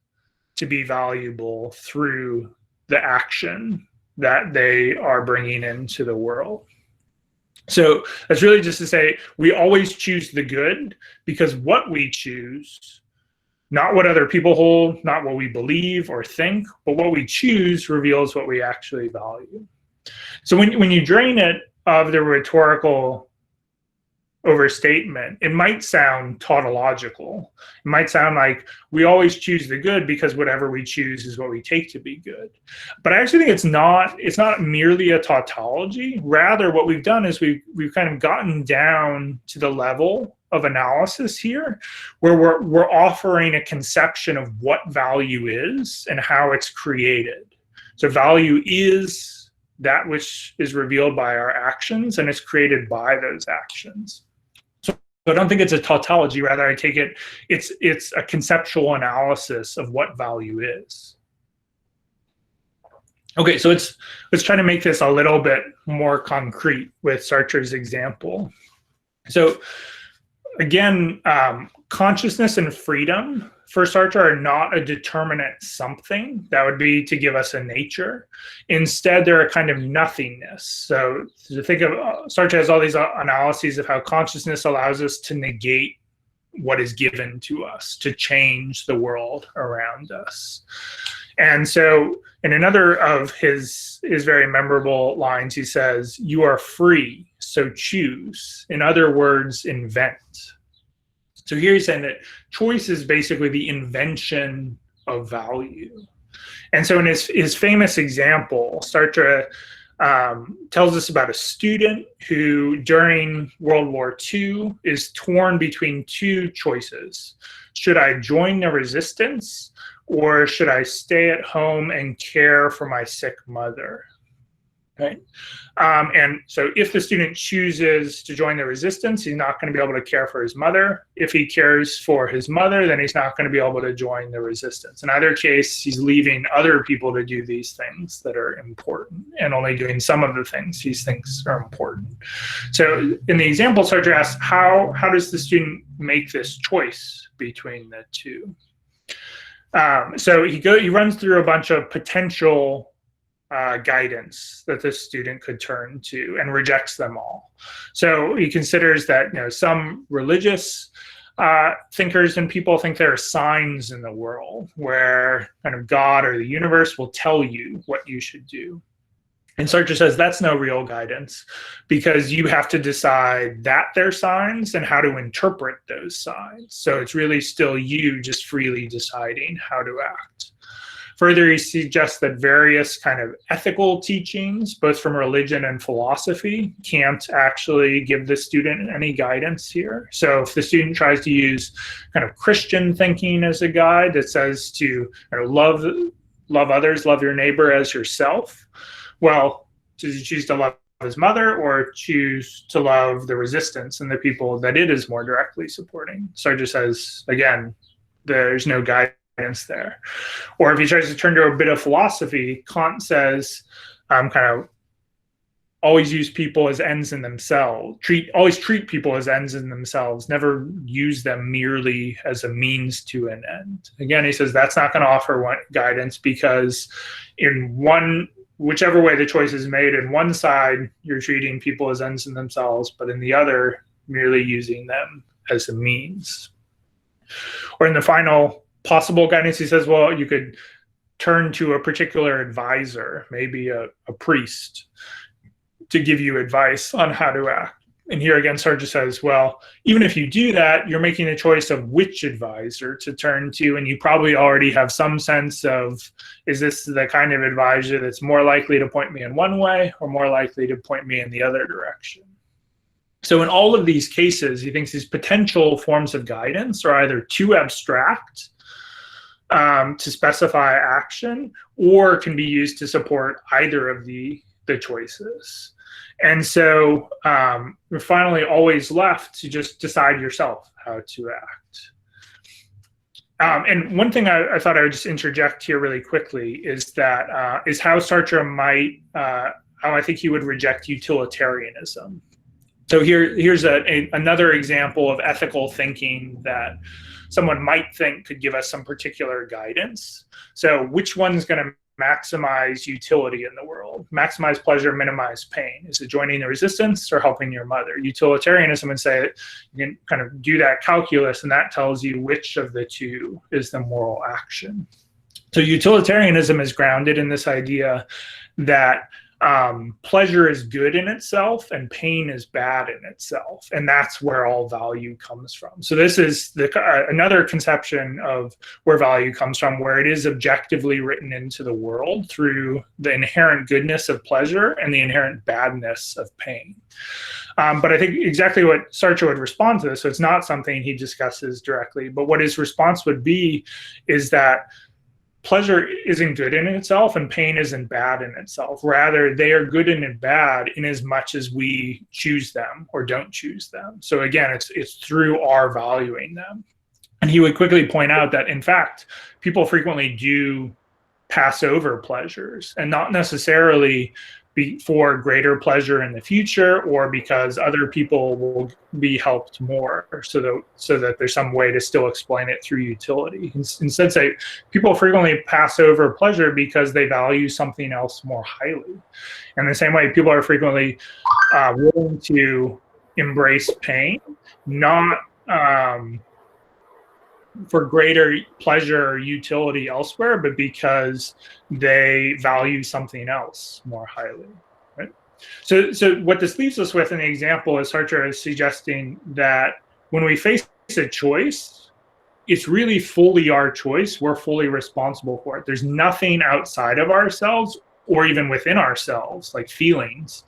to be valuable through the action that they are bringing into the world. So that's really just to say we always choose the good because what we choose, not what other people hold, not what we believe or think, but what we choose reveals what we actually value. So when you drain it of the rhetorical overstatement, it might sound tautological. It might sound like we always choose the good because whatever we choose is what we take to be good. But I actually think it's not merely a tautology. Rather, what we've done is we've kind of gotten down to the level of analysis here where we're offering a conception of what value is and how it's created. So value is that which is revealed by our actions, and it's created by those actions. So I don't think it's a tautology. Rather, I take it's a conceptual analysis of what value is. Okay, so let's try to make this a little bit more concrete with Sartre's example. So again, consciousness and freedom for Sartre are not a determinate something. That would be to give us a nature. Instead, they're a kind of nothingness. So to think of, Sartre has all these analyses of how consciousness allows us to negate what is given to us, to change the world around us. And so in another of his very memorable lines, he says, "You are free, so choose. In other words, invent." So here he's saying that choice is basically the invention of value. And so in his famous example, Sartre tells us about a student who during World War II is torn between two choices. Should I join the resistance or should I stay at home and care for my sick mother? Right? And so if the student chooses to join the resistance, he's not going to be able to care for his mother. If he cares for his mother, then he's not going to be able to join the resistance. In either case, he's leaving other people to do these things that are important and only doing some of the things he thinks are important. So in the example, Sartre asks, how does the student make this choice between the two? So he runs through a bunch of potential guidance that the student could turn to and rejects them all. So he considers that some religious thinkers and people think there are signs in the world where kind of God or the universe will tell you what you should do. And Sartre says that's no real guidance because you have to decide that they're signs and how to interpret those signs. So it's really still you just freely deciding how to act. Further, he suggests that various kind of ethical teachings, both from religion and philosophy, can't actually give the student any guidance here. So if the student tries to use kind of Christian thinking as a guide that says to love others, love your neighbor as yourself, well, does he choose to love his mother or choose to love the resistance and the people that it is more directly supporting? Sartre says, again, there's no guidance there. Or if he tries to turn to a bit of philosophy, Kant says kind of always use people as ends in themselves, always treat people as ends in themselves, never use them merely as a means to an end. Again, he says that's not going to offer guidance because whichever way the choice is made, in one side you're treating people as ends in themselves, but in the other merely using them as a means. Or in the final possible guidance, he says, well, you could turn to a particular advisor, maybe a priest, to give you advice on how to act. And here again, Sartre says, well, even if you do that, you're making a choice of which advisor to turn to, and you probably already have some sense of, is this the kind of advisor that's more likely to point me in one way or more likely to point me in the other direction? So in all of these cases, he thinks these potential forms of guidance are either too abstract to specify action, or can be used to support either of the choices. And so you're finally always left to just decide yourself how to act. And one thing I thought I would just interject here really quickly is that is how Sartre might, how I think he would reject utilitarianism. So here's another example of ethical thinking that someone might think could give us some particular guidance. So which one's going to maximize utility in the world? Maximize pleasure, minimize pain. Is it joining the resistance or helping your mother? Utilitarianism would say you can kind of do that calculus, and that tells you which of the two is the moral action. So utilitarianism is grounded in this idea that pleasure is good in itself and pain is bad in itself, and that's where all value comes from. So this is another conception of where value comes from, where it is objectively written into the world through the inherent goodness of pleasure and the inherent badness of pain. But I think exactly what Sartre would respond to this, so it's not something he discusses directly, but what his response would be is that pleasure isn't good in itself and pain isn't bad in itself. Rather, they are good and bad in as much as we choose them or don't choose them. So again, it's through our valuing them. And he would quickly point out that, in fact, people frequently do pass over pleasures, and not necessarily for greater pleasure in the future or because other people will be helped more, so that there's some way to still explain it through utility. Instead, say people frequently pass over pleasure because they value something else more highly. And the same way, people are frequently willing to embrace pain, not for greater pleasure or utility elsewhere, but because they value something else more highly, right? So what this leaves us with in the example is Sartre is suggesting that when we face a choice, it's really fully our choice. We're fully responsible for it. There's nothing outside of ourselves or even within ourselves, like feelings,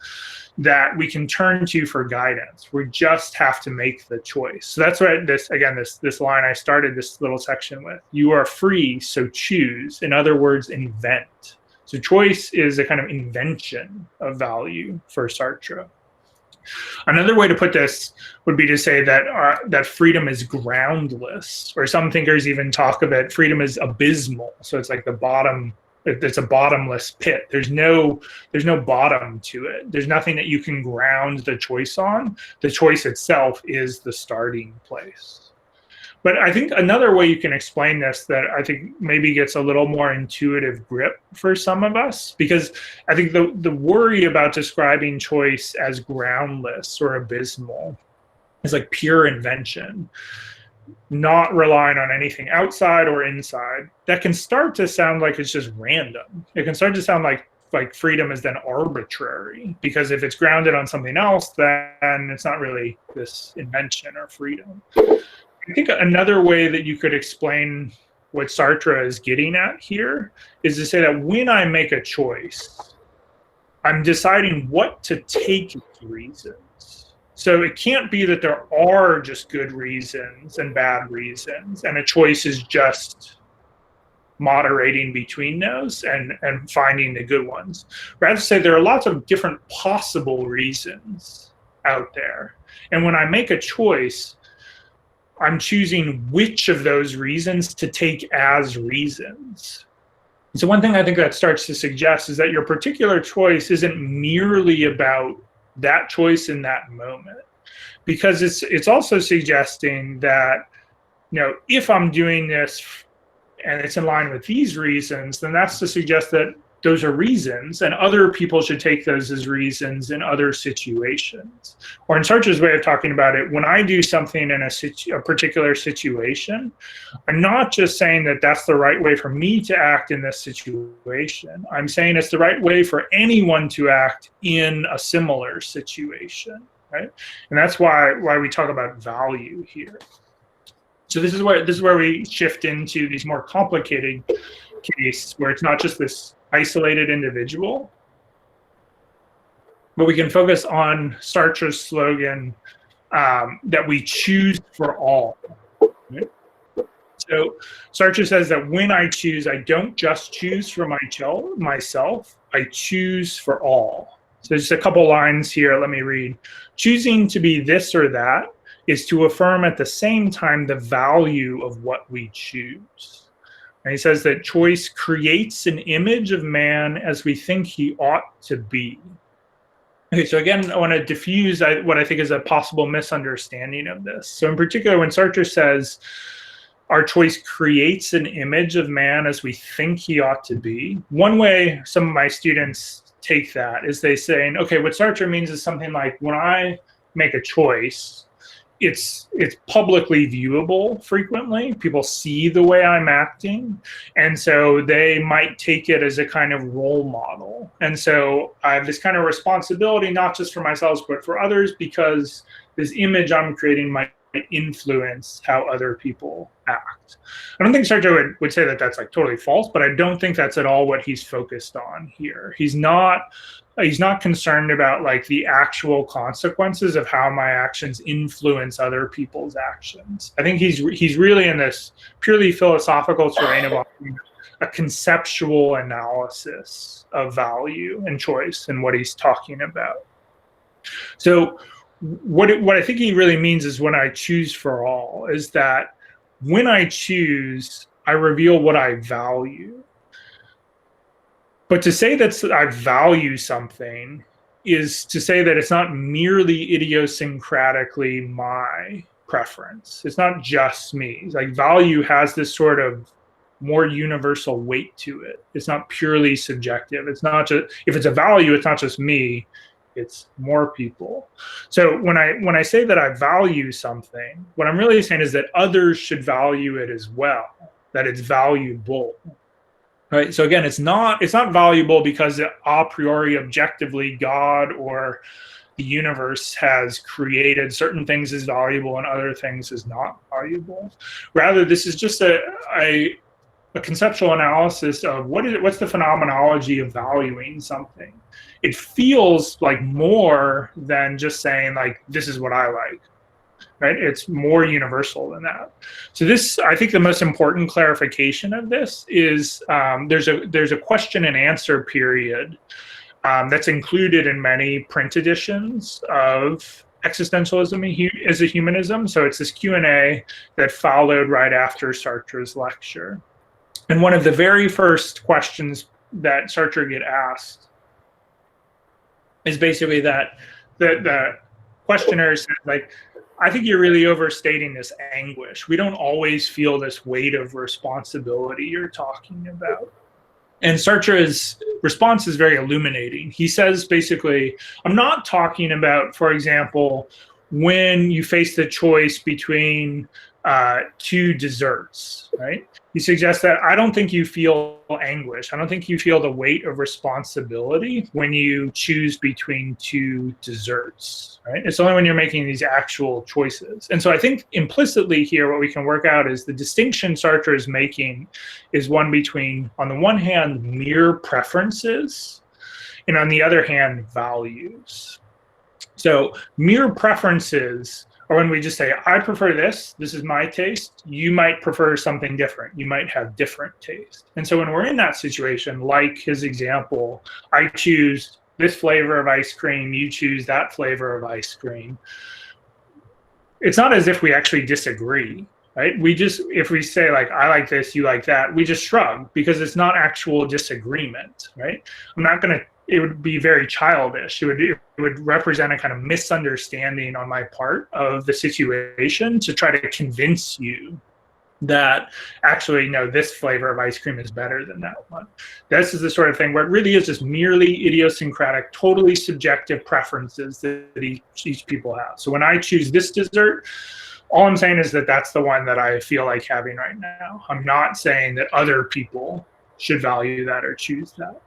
that we can turn to for guidance. We just have to make the choice. So that's what this line I started this little section with. You are free, so choose. In other words, invent. So choice is a kind of invention of value for Sartre. Another way to put this would be to say that that freedom is groundless, or some thinkers even talk of it, freedom is abysmal. So it's like the bottom. It's a bottomless pit. There's no bottom to it. There's nothing that you can ground the choice on. The choice itself is the starting place. But I think another way you can explain this that I think maybe gets a little more intuitive grip for some of us, because I think the worry about describing choice as groundless or abysmal is like pure invention, not relying on anything outside or inside. That can start to sound like it's just random. It can start to sound like freedom is then arbitrary, because if it's grounded on something else, then it's not really this invention or freedom. I think another way that you could explain what Sartre is getting at here is to say that when I make a choice, I'm deciding what to take as reasons. So it can't be that there are just good reasons and bad reasons, and a choice is just moderating between those and finding the good ones. Rather, say there are lots of different possible reasons out there. And when I make a choice, I'm choosing which of those reasons to take as reasons. So one thing I think that starts to suggest is that your particular choice isn't merely about that choice in that moment, because it's also suggesting that, you know, if I'm doing this and it's in line with these reasons, then that's to suggest that those are reasons and other people should take those as reasons in other situations. Or in Sartre's way of talking about it, when I do something in a particular situation, I'm not just saying that that's the right way for me to act in this situation. I'm saying it's the right way for anyone to act in a similar situation, right? And that's why we talk about value here. So this is where we shift into these more complicated cases where it's not just this isolated individual, but we can focus on Sartre's slogan that we choose for all. Right? So Sartre says that when I choose, I don't just choose for myself, I choose for all. So just a couple lines here, let me read. Choosing to be this or that is to affirm at the same time the value of what we choose. And he says that choice creates an image of man as we think he ought to be. Okay, so again, I want to diffuse what I think is a possible misunderstanding of this. So in particular, when Sartre says our choice creates an image of man as we think he ought to be, one way some of my students take that is they saying, okay, what Sartre means is something like, when I make a choice, it's publicly viewable frequently. People see the way I'm acting. And so they might take it as a kind of role model. And so I have this kind of responsibility, not just for myself, but for others, because this image I'm creating might influence how other people act. I don't think Sartre would say that that's like totally false, but I don't think that's at all what he's focused on here. He's not concerned about like the actual consequences of how my actions influence other people's actions. I think he's really in this purely philosophical terrain of a conceptual analysis of value and choice and what he's talking about. So what I think he really means is when I choose for all, is that when I choose, I reveal what I value. But to say that I value something is to say that it's not merely idiosyncratically my preference. It's not just me. It's like value has this sort of more universal weight to it. It's not purely subjective. It's not just, if it's a value, it's not just me, it's more people. So when I say that I value something, what I'm really saying is that others should value it as well, that it's valuable. Right. So again, it's not valuable because a priori objectively God or the universe has created certain things as valuable and other things as not valuable. Rather, this is just a conceptual analysis of what's the phenomenology of valuing something. It feels like more than just saying like, this is what I like. Right? It's more universal than that. So this, I think the most important clarification of this is there's a question and answer period that's included in many print editions of Existentialism as a Humanism. So it's this Q&A that followed right after Sartre's lecture. And one of the very first questions that Sartre get asked is basically that the questioner said, like, I think you're really overstating this anguish. We don't always feel this weight of responsibility you're talking about. And Sartre's response is very illuminating. He says basically, I'm not talking about, for example, when you face the choice between two desserts, right? He suggests that I don't think you feel anguish. I don't think you feel the weight of responsibility when you choose between two desserts, right? It's only when you're making these actual choices. And so I think implicitly here, what we can work out is the distinction Sartre is making is one between, on the one hand, mere preferences, and on the other hand, values. So mere preferences, or when we just say, I prefer this is my taste, you might prefer something different. You might have different taste. And so when we're in that situation, like his example, I choose this flavor of ice cream, you choose that flavor of ice cream. It's not as if we actually disagree, right? If we say like, I like this, you like that, we just shrug because it's not actual disagreement, right? It would be very childish. It would represent a kind of misunderstanding on my part of the situation to try to convince you that actually, no, this flavor of ice cream is better than that one. This is the sort of thing where it really is just merely idiosyncratic, totally subjective preferences that each people have. So when I choose this dessert, all I'm saying is that that's the one that I feel like having right now. I'm not saying that other people should value that or choose that.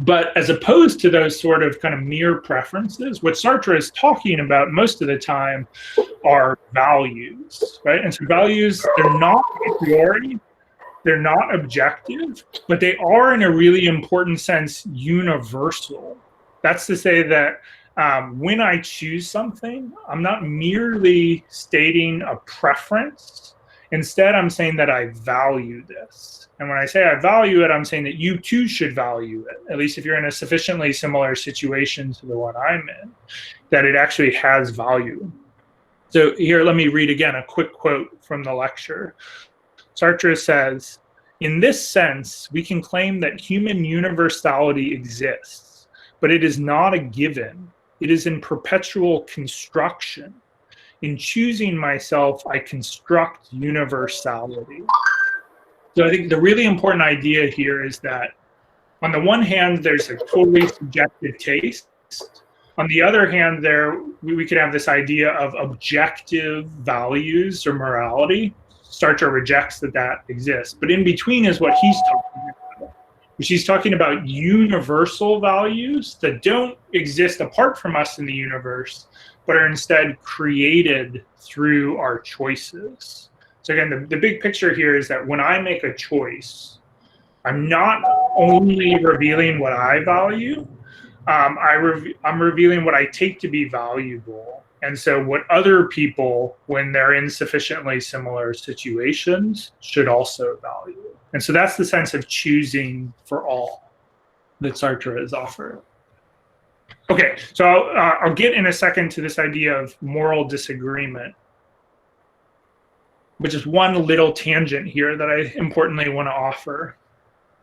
But as opposed to those sort of kind of mere preferences, what Sartre is talking about most of the time are values, right? And so values, they're not a priori, they're not objective, but they are in a really important sense universal. That's to say that when I choose something, I'm not merely stating a preference Instead, I'm saying that I value this. And when I say I value it, I'm saying that you too should value it, at least if you're in a sufficiently similar situation to the one I'm in, that it actually has value. So here, let me read again a quick quote from the lecture. Sartre says, "In this sense, we can claim that human universality exists, but it is not a given. It is in perpetual construction. In choosing myself, I construct universality." So I think the really important idea here is that on the one hand, there's a totally subjective taste. On the other hand, we could have this idea of objective values or morality. Sartre rejects that exists. But in between is what he's talking about, which he's talking about universal values that don't exist apart from us in the universe, but are instead created through our choices. So again, the big picture here is that when I make a choice, I'm not only revealing what I value, I'm revealing what I take to be valuable. And so what other people, when they're in sufficiently similar situations, should also value. And so that's the sense of choosing for all that Sartre has offered. Okay, so I'll get in a second to this idea of moral disagreement, which is one little tangent here that I importantly want to offer,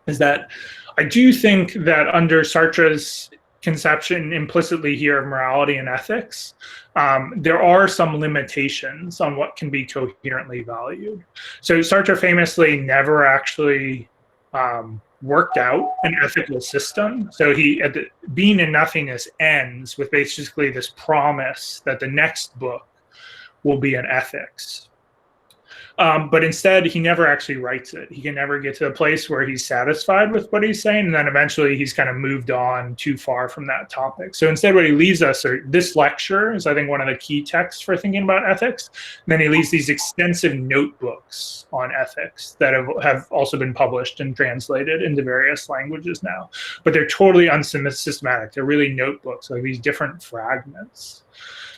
is that I do think that under Sartre's conception implicitly here of morality and ethics, there are some limitations on what can be coherently valued. So Sartre famously never actually worked out an ethical system. So he, Being and Nothingness ends with basically this promise that the next book will be an ethics. But instead, he never actually writes it. He can never get to a place where he's satisfied with what he's saying, and then eventually he's kind of moved on too far from that topic. So instead, what he leaves us are this lecture is, I think, one of the key texts for thinking about ethics. And then he leaves these extensive notebooks on ethics that have also been published and translated into various languages now. But they're totally unsystematic. They're really notebooks, like these different fragments.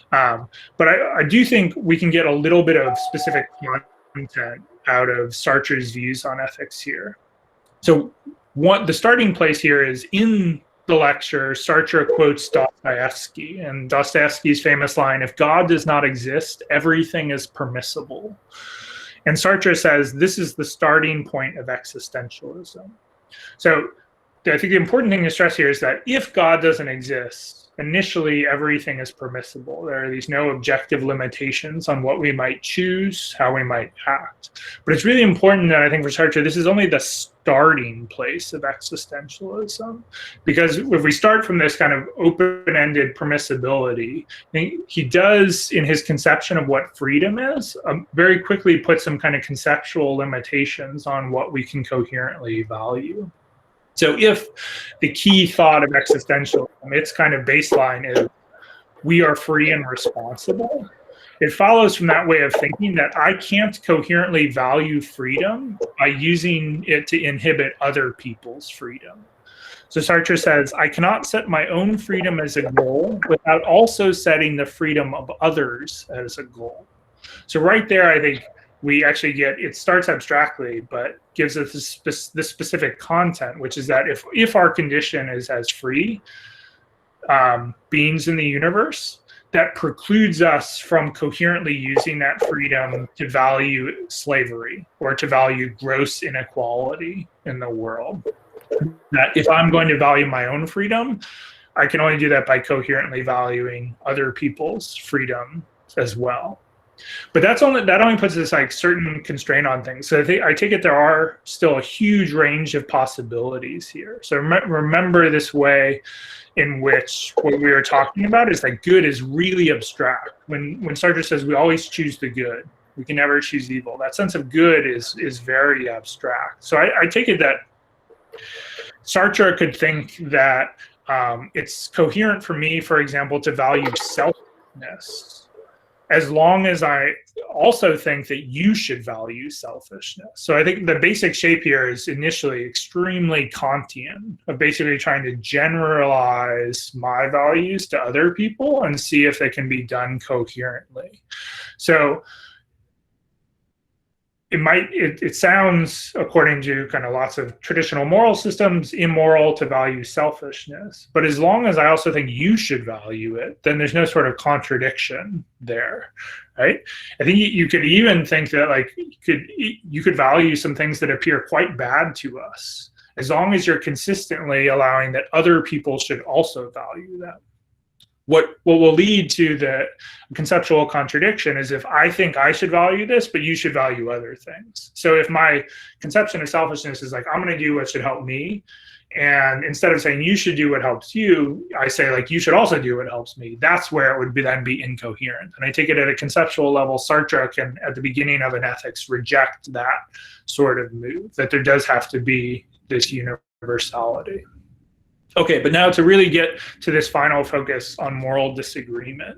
But I do think we can get a little bit of specific content out of Sartre's views on ethics here. So the starting place here is in the lecture, Sartre quotes Dostoevsky, and Dostoevsky's famous line, "If God does not exist, everything is permissible." And Sartre says this is the starting point of existentialism. So I think the important thing to stress here is that if God doesn't exist, initially everything is permissible. There are these no objective limitations on what we might choose, how we might act. But it's really important that I think for Sartre, this is only the starting place of existentialism. Because if we start from this kind of open-ended permissibility, he does, in his conception of what freedom is, very quickly put some kind of conceptual limitations on what we can coherently value. So if the key thought of existentialism, its kind of baseline is we are free and responsible, it follows from that way of thinking that I can't coherently value freedom by using it to inhibit other people's freedom. So Sartre says, I cannot set my own freedom as a goal without also setting the freedom of others as a goal. So right there, I think we actually get, it starts abstractly, but gives us this specific content, which is that if our condition is as free beings in the universe, that precludes us from coherently using that freedom to value slavery or to value gross inequality in the world. That if I'm going to value my own freedom, I can only do that by coherently valuing other people's freedom as well. But that only puts this like certain constraint on things. So I take it there are still a huge range of possibilities here. So remember this way in which what we were talking about is that good is really abstract. When Sartre says we always choose the good, we can never choose evil, that sense of good is very abstract. So I take it that Sartre could think that it's coherent for me, for example, to value selfishness, as long as I also think that you should value selfishness. So I think the basic shape here is initially extremely Kantian, of basically trying to generalize my values to other people and see if they can be done coherently. So, and I think the basic shape here is initially extremely Kantian, of basically trying to generalize my values to other people and see if they can be done coherently. So, and I think the basic shape here is initially extremely Kantian, of basically trying to generalize my values to other people and see if they can be done coherently. So it sounds, according to kind of lots of traditional moral systems, immoral to value selfishness. But as long as I also think you should value it, then there's no sort of contradiction there, right? I think you could even think that like you could value some things that appear quite bad to us, as long as you're consistently allowing that other people should also value them. What will lead to the conceptual contradiction is if I think I should value this, but you should value other things. So if my conception of selfishness is like, I'm going to do what should help me, and instead of saying you should do what helps you, I say like you should also do what helps me, that's where it would then be incoherent. And I take it at a conceptual level, Sartre can, at the beginning of an ethics, reject that sort of move, that there does have to be this universality. Okay, but now to really get to this final focus on moral disagreement.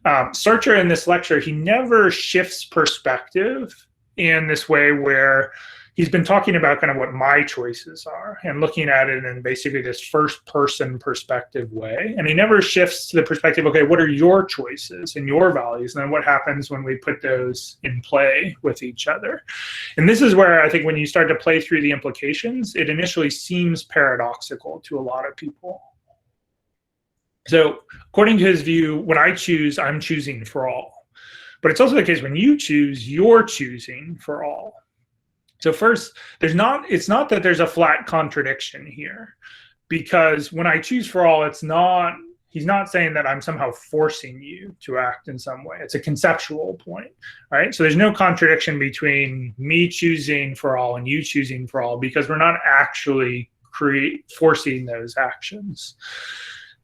Sartre in this lecture, he never shifts perspective in this way where he's been talking about kind of what my choices are and looking at it in basically this first person perspective way. And he never shifts to the perspective, okay, what are your choices and your values? And then what happens when we put those in play with each other? And this is where I think when you start to play through the implications, it initially seems paradoxical to a lot of people. So according to his view, when I choose, I'm choosing for all. But it's also the case when you choose, you're choosing for all. So first, it's not that there's a flat contradiction here, because when I choose for all, he's not saying that I'm somehow forcing you to act in some way. It's a conceptual point, right? So there's no contradiction between me choosing for all and you choosing for all, because we're not actually forcing those actions.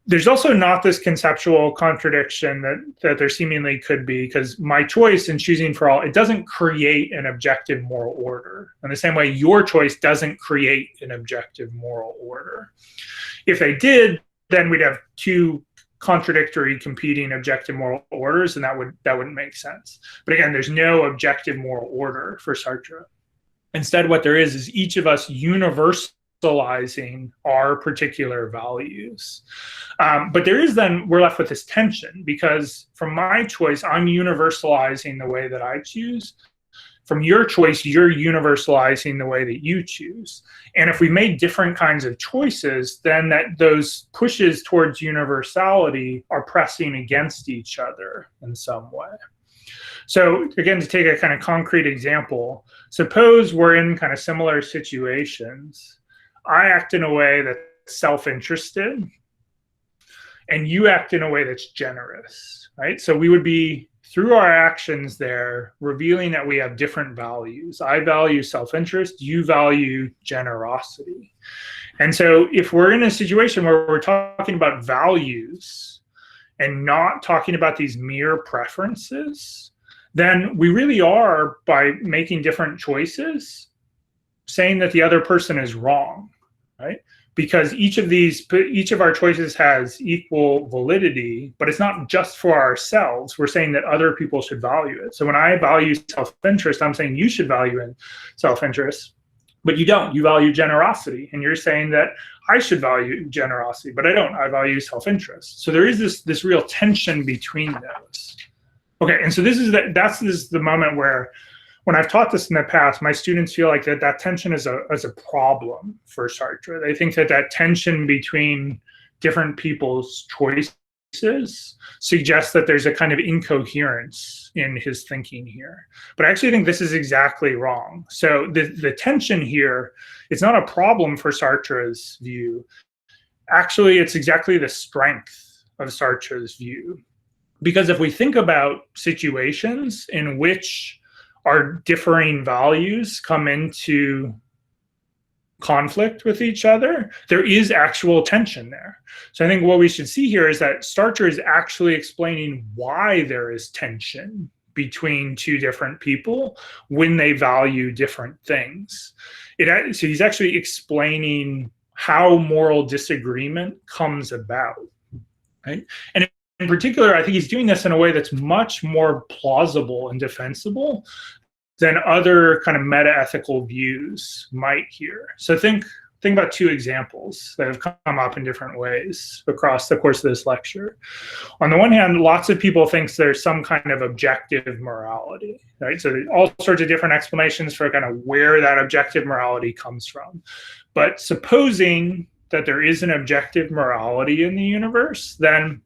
There's also not this conceptual contradiction that there seemingly could be, because my choice in choosing for all, it doesn't create an objective moral order. In the same way, your choice doesn't create an objective moral order. If they did, then we'd have two contradictory competing objective moral orders, and that wouldn't make sense. But again, there's no objective moral order for Sartre. Instead, what there is each of us universalizing our particular values. But we're left with this tension, because from my choice, I'm universalizing the way that I choose. From your choice, you're universalizing the way that you choose. And if we made different kinds of choices, then those pushes towards universality are pressing against each other in some way. So again, to take a kind of concrete example, suppose we're in kind of similar situations. I act in a way that's self-interested, and you act in a way that's generous, right? So we would be, through our actions there, revealing that we have different values. I value self-interest, you value generosity. And so if we're in a situation where we're talking about values and not talking about these mere preferences, then we really are, by making different choices, saying that the other person is wrong, right? Because each of our choices has equal validity, but it's not just for ourselves. We're saying that other people should value it. So when I value self-interest, I'm saying you should value self-interest, but you don't. You value generosity, and you're saying that I should value generosity, but I don't. I value self-interest. So there is this real tension between those. Okay, and so that's the moment where, when I've taught this in the past, my students feel like that tension is a problem for Sartre. They think that tension between different people's choices suggests that there's a kind of incoherence in his thinking here. But I actually think this is exactly wrong. So the tension here, it's not a problem for Sartre's view. Actually, it's exactly the strength of Sartre's view. Because if we think about situations in which our differing values come into conflict with each other, there is actual tension there. So I think what we should see here is that Sartre is actually explaining why there is tension between two different people when they value different things. So he's actually explaining how moral disagreement comes about, right? And in particular, I think he's doing this in a way that's much more plausible and defensible than other kind of meta-ethical views might here. So think think about two examples that have come up in different ways across the course of this lecture. On the one hand, lots of people think there's some kind of objective morality, right? So there's all sorts of different explanations for kind of where that objective morality comes from. But supposing that there is an objective morality in the universe, then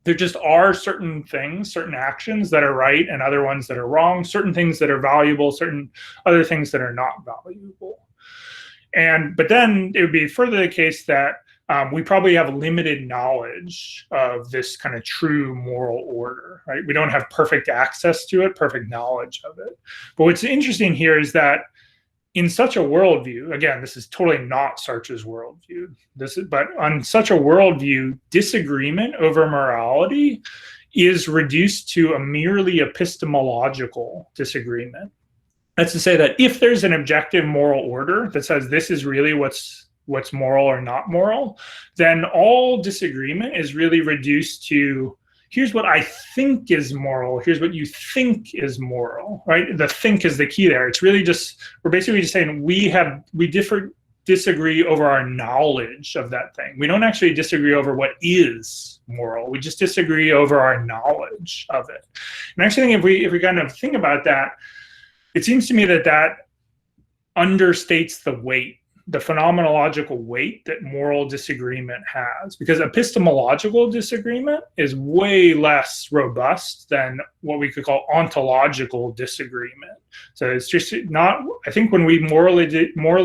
there just are certain things, certain actions that are right and other ones that are wrong, certain things that are valuable, certain other things that are not valuable. But then it would be further the case that we probably have limited knowledge of this kind of true moral order, right? We don't have perfect access to it, perfect knowledge of it. But what's interesting here is that in such a worldview, again, this is totally not Sartre's worldview, but on such a worldview, disagreement over morality is reduced to a merely epistemological disagreement. That's to say that if there's an objective moral order that says this is really what's moral or not moral, then all disagreement is really reduced to, here's what I think is moral, here's what you think is moral, right? The think is the key there. It's really just, we're basically just saying we disagree over our knowledge of that thing. We don't actually disagree over what is moral. We just disagree over our knowledge of it. And actually, if we kind of think about that, it seems to me that understates the weight, the phenomenological weight that moral disagreement has, because epistemological disagreement is way less robust than what we could call ontological disagreement. So it's just not, I think when we morally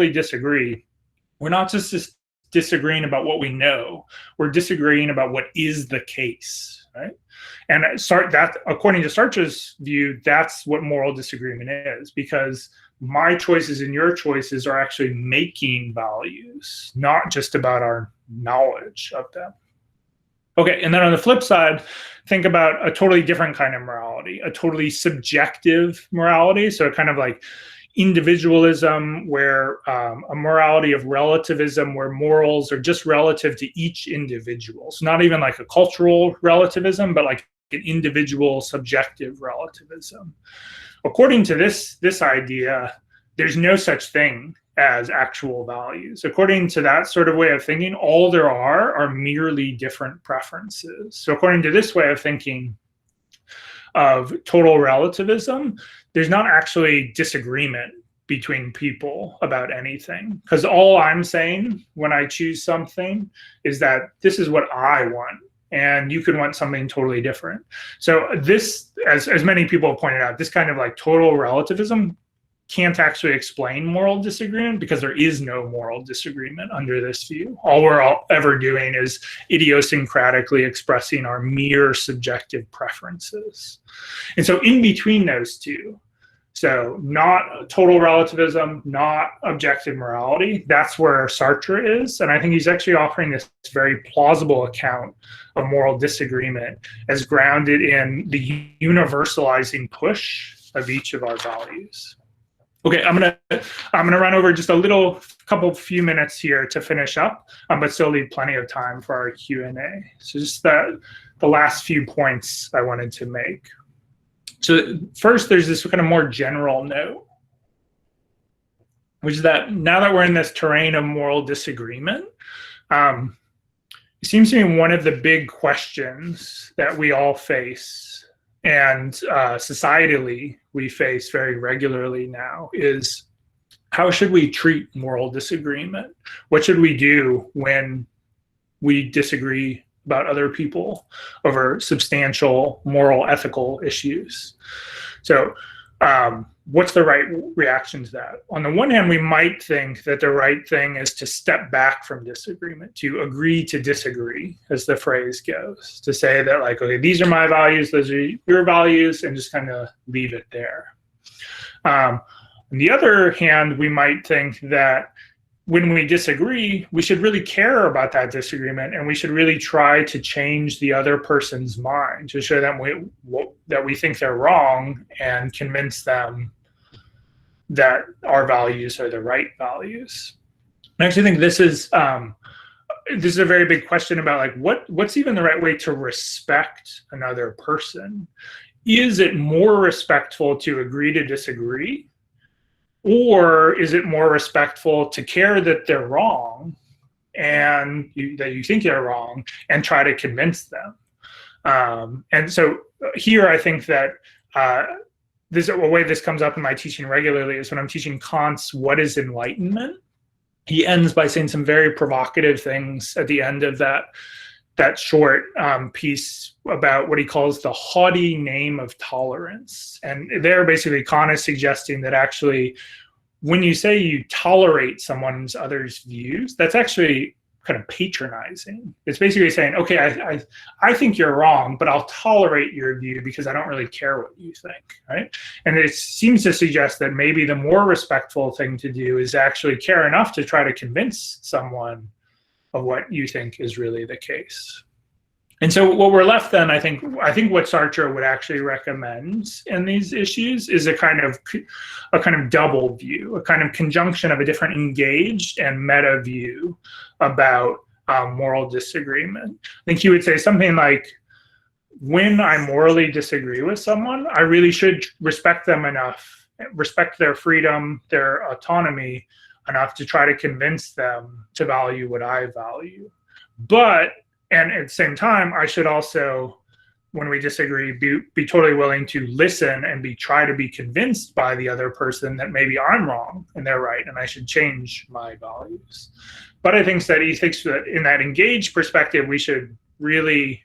disagree, we're not just disagreeing about what we know, we're disagreeing about what is the case, right? And that, according to Sartre's view, that's what moral disagreement is, because my choices and your choices are actually making values, not just about our knowledge of them. Okay, and then on the flip side, think about a totally different kind of morality, a totally subjective morality. So kind of like individualism, where a morality of relativism, where morals are just relative to each individual. So not even like a cultural relativism, but like an individual subjective relativism. According to this idea, there's no such thing as actual values. According to that sort of way of thinking, all there are merely different preferences. So according to this way of thinking of total relativism, there's not actually disagreement between people about anything, because all I'm saying when I choose something is that this is what I want, and you could want something totally different. So this, as many people have pointed out, this kind of like total relativism can't actually explain moral disagreement, because there is no moral disagreement under this view. All we're ever doing is idiosyncratically expressing our mere subjective preferences. And so in between those two, so not total relativism, not objective morality, that's where Sartre is. And I think he's actually offering this very plausible account of moral disagreement as grounded in the universalizing push of each of our values. Okay, I'm gonna run over just a few minutes here to finish up, but still leave plenty of time for our Q&A. So just the last few points I wanted to make. So first, there's this kind of more general note, which is that now that we're in this terrain of moral disagreement, it seems to me one of the big questions that we all face, and societally we face very regularly now, is how should we treat moral disagreement? What should we do when we disagree about other people over substantial moral, ethical issues? So what's the right reaction to that? On the one hand, we might think that the right thing is to step back from disagreement, to agree to disagree, as the phrase goes, to say that like, okay, these are my values, those are your values, and just kind of leave it there. On the other hand, we might think that when we disagree, we should really care about that disagreement, and we should really try to change the other person's mind to show them that we think they're wrong and convince them that our values are the right values. I actually think this is a very big question about like what's even the right way to respect another person. Is it more respectful to agree to disagree? Or is it more respectful to care that they're wrong and that you think they're wrong and try to convince them? And so here I think that a way this comes up in my teaching regularly is when I'm teaching Kant's What is Enlightenment? He ends by saying some very provocative things at the end of that short piece about what he calls the haughty name of tolerance. And there basically Kant is suggesting that actually when you say you tolerate someone's other's views, that's actually kind of patronizing. It's basically saying, okay, I think you're wrong, but I'll tolerate your view because I don't really care what you think, right? And it seems to suggest that maybe the more respectful thing to do is actually care enough to try to convince someone of what you think is really the case. And so what we're left then, I think what Sartre would actually recommend in these issues is a kind of double view, a kind of conjunction of a different engaged and meta view about moral disagreement. I think he would say something like, when I morally disagree with someone, I really should respect them enough, respect their freedom, their autonomy enough to try to convince them to value what I value. And at the same time, I should also, when we disagree, be totally willing to listen and try to be convinced by the other person that maybe I'm wrong and they're right and I should change my values. But I think that he thinks that in that engaged perspective, we should really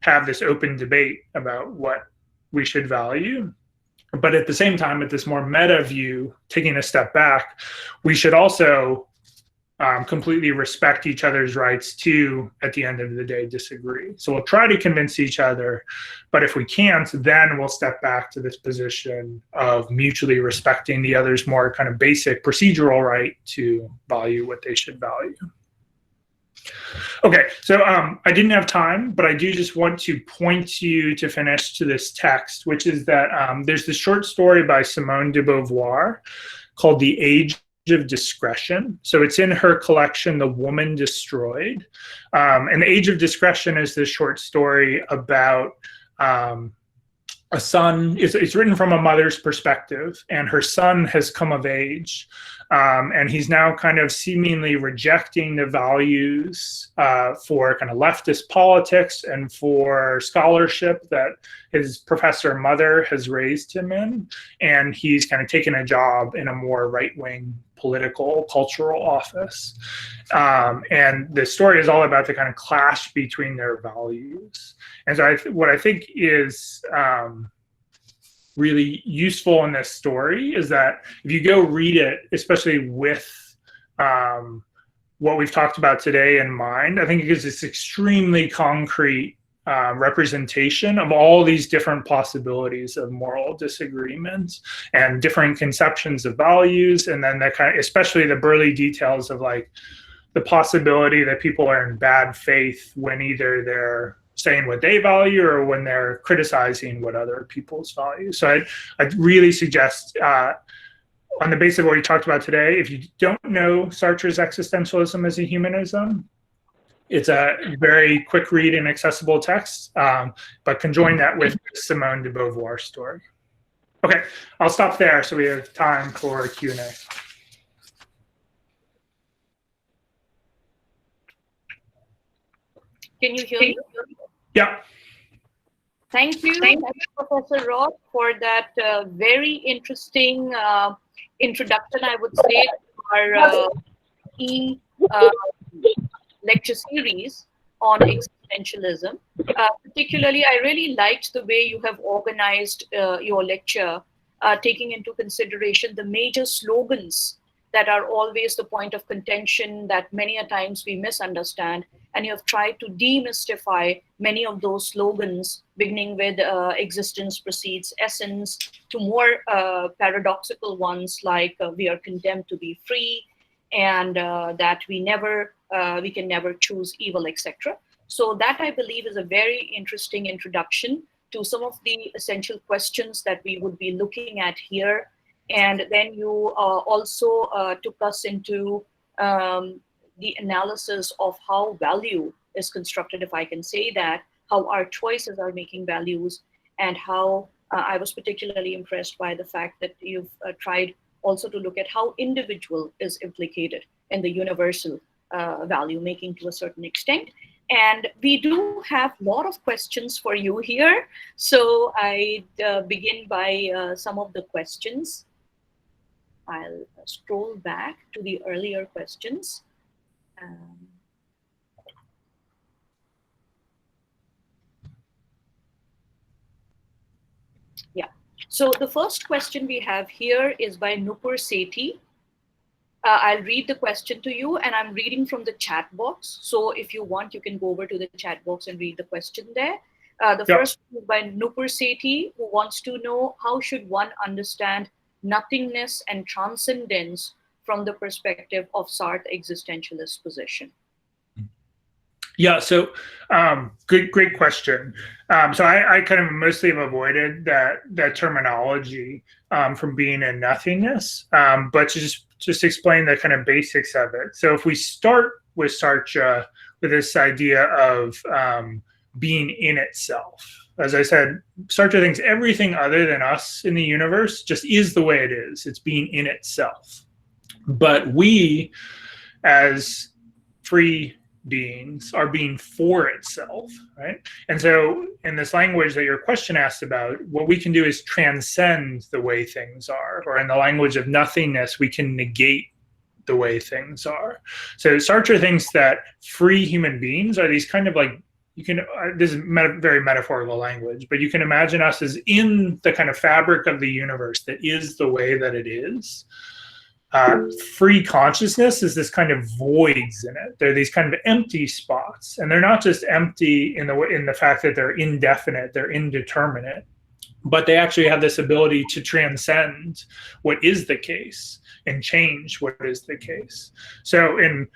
have this open debate about what we should value. But at the same time, at this more meta view, taking a step back, we should also completely respect each other's rights to, at the end of the day, disagree. So we'll try to convince each other, but if we can't, then we'll step back to this position of mutually respecting the other's more kind of basic procedural right to value what they should value. Okay, so I didn't have time, but I do just want to point you to finish to this text, which is that there's this short story by Simone de Beauvoir called The Age of Discretion. So it's in her collection, The Woman Destroyed. And The Age of Discretion is this short story about a son. It's written from a mother's perspective, and her son has come of age. And he's now kind of seemingly rejecting the values for kind of leftist politics and for scholarship that his professor mother has raised him in. And he's kind of taken a job in a more right-wing political, cultural office. And the story is all about the kind of clash between their values. And so what I think is really useful in this story is that if you go read it, especially with what we've talked about today in mind, I think it gives this extremely concrete representation of all these different possibilities of moral disagreements and different conceptions of values, and then that kind of, especially the burly details of like the possibility that people are in bad faith when either they're saying what they value or when they're criticizing what other people's value. So I'd really suggest, on the basis of what we talked about today, if you don't know Sartre's Existentialism as a Humanism, it's a very quick read and accessible text, but conjoin that with Simone de Beauvoir's story. Okay, I'll stop there so we have time for Q&A. Can you hear me? Yeah. Thank you, Professor Roth, for that very interesting introduction, I would say, to our lecture series on existentialism. Particularly, I really liked the way you have organized your lecture, taking into consideration the major slogans that are always the point of contention that many a times we misunderstand. And you have tried to demystify many of those slogans, beginning with existence precedes essence, to more paradoxical ones like we are condemned to be free, and that we can never choose evil, etc. So that, I believe, is a very interesting introduction to some of the essential questions that we would be looking at here. And then you also took us into the analysis of how value is constructed, if I can say that, how our choices are making values, and how I was particularly impressed by the fact that you've tried also to look at how individual is implicated in the universal value making to a certain extent. And we do have a lot of questions for you here. So I begin by some of the questions. I'll scroll back to the earlier questions. Yeah. So the first question we have here is by Nupur Sethi. I'll read the question to you, and I'm reading from the chat box. So if you want, you can go over to the chat box and read the question there. First is by Nupur Sethi, who wants to know how should one understand nothingness and transcendence from the perspective of Sartre existentialist position? Yeah, so great question. So I kind of mostly have avoided that terminology from being in nothingness, but to just explain the kind of basics of it. So if we start with Sartre, with this idea of being in itself, as I said, Sartre thinks everything other than us in the universe just is the way it is. It's being in itself. But we, as free beings, are being for itself, right? And so in this language that your question asked about, what we can do is transcend the way things are, or in the language of nothingness, we can negate the way things are. So Sartre thinks that free human beings are these kind of like, this is very metaphorical language, but you can imagine us as in the kind of fabric of the universe that is the way that it is. Free consciousness is this kind of voids in it. They're these kind of empty spots, and they're not just empty in the fact that they're indefinite, they're indeterminate, but they actually have this ability to transcend what is the case and change what is the case. So in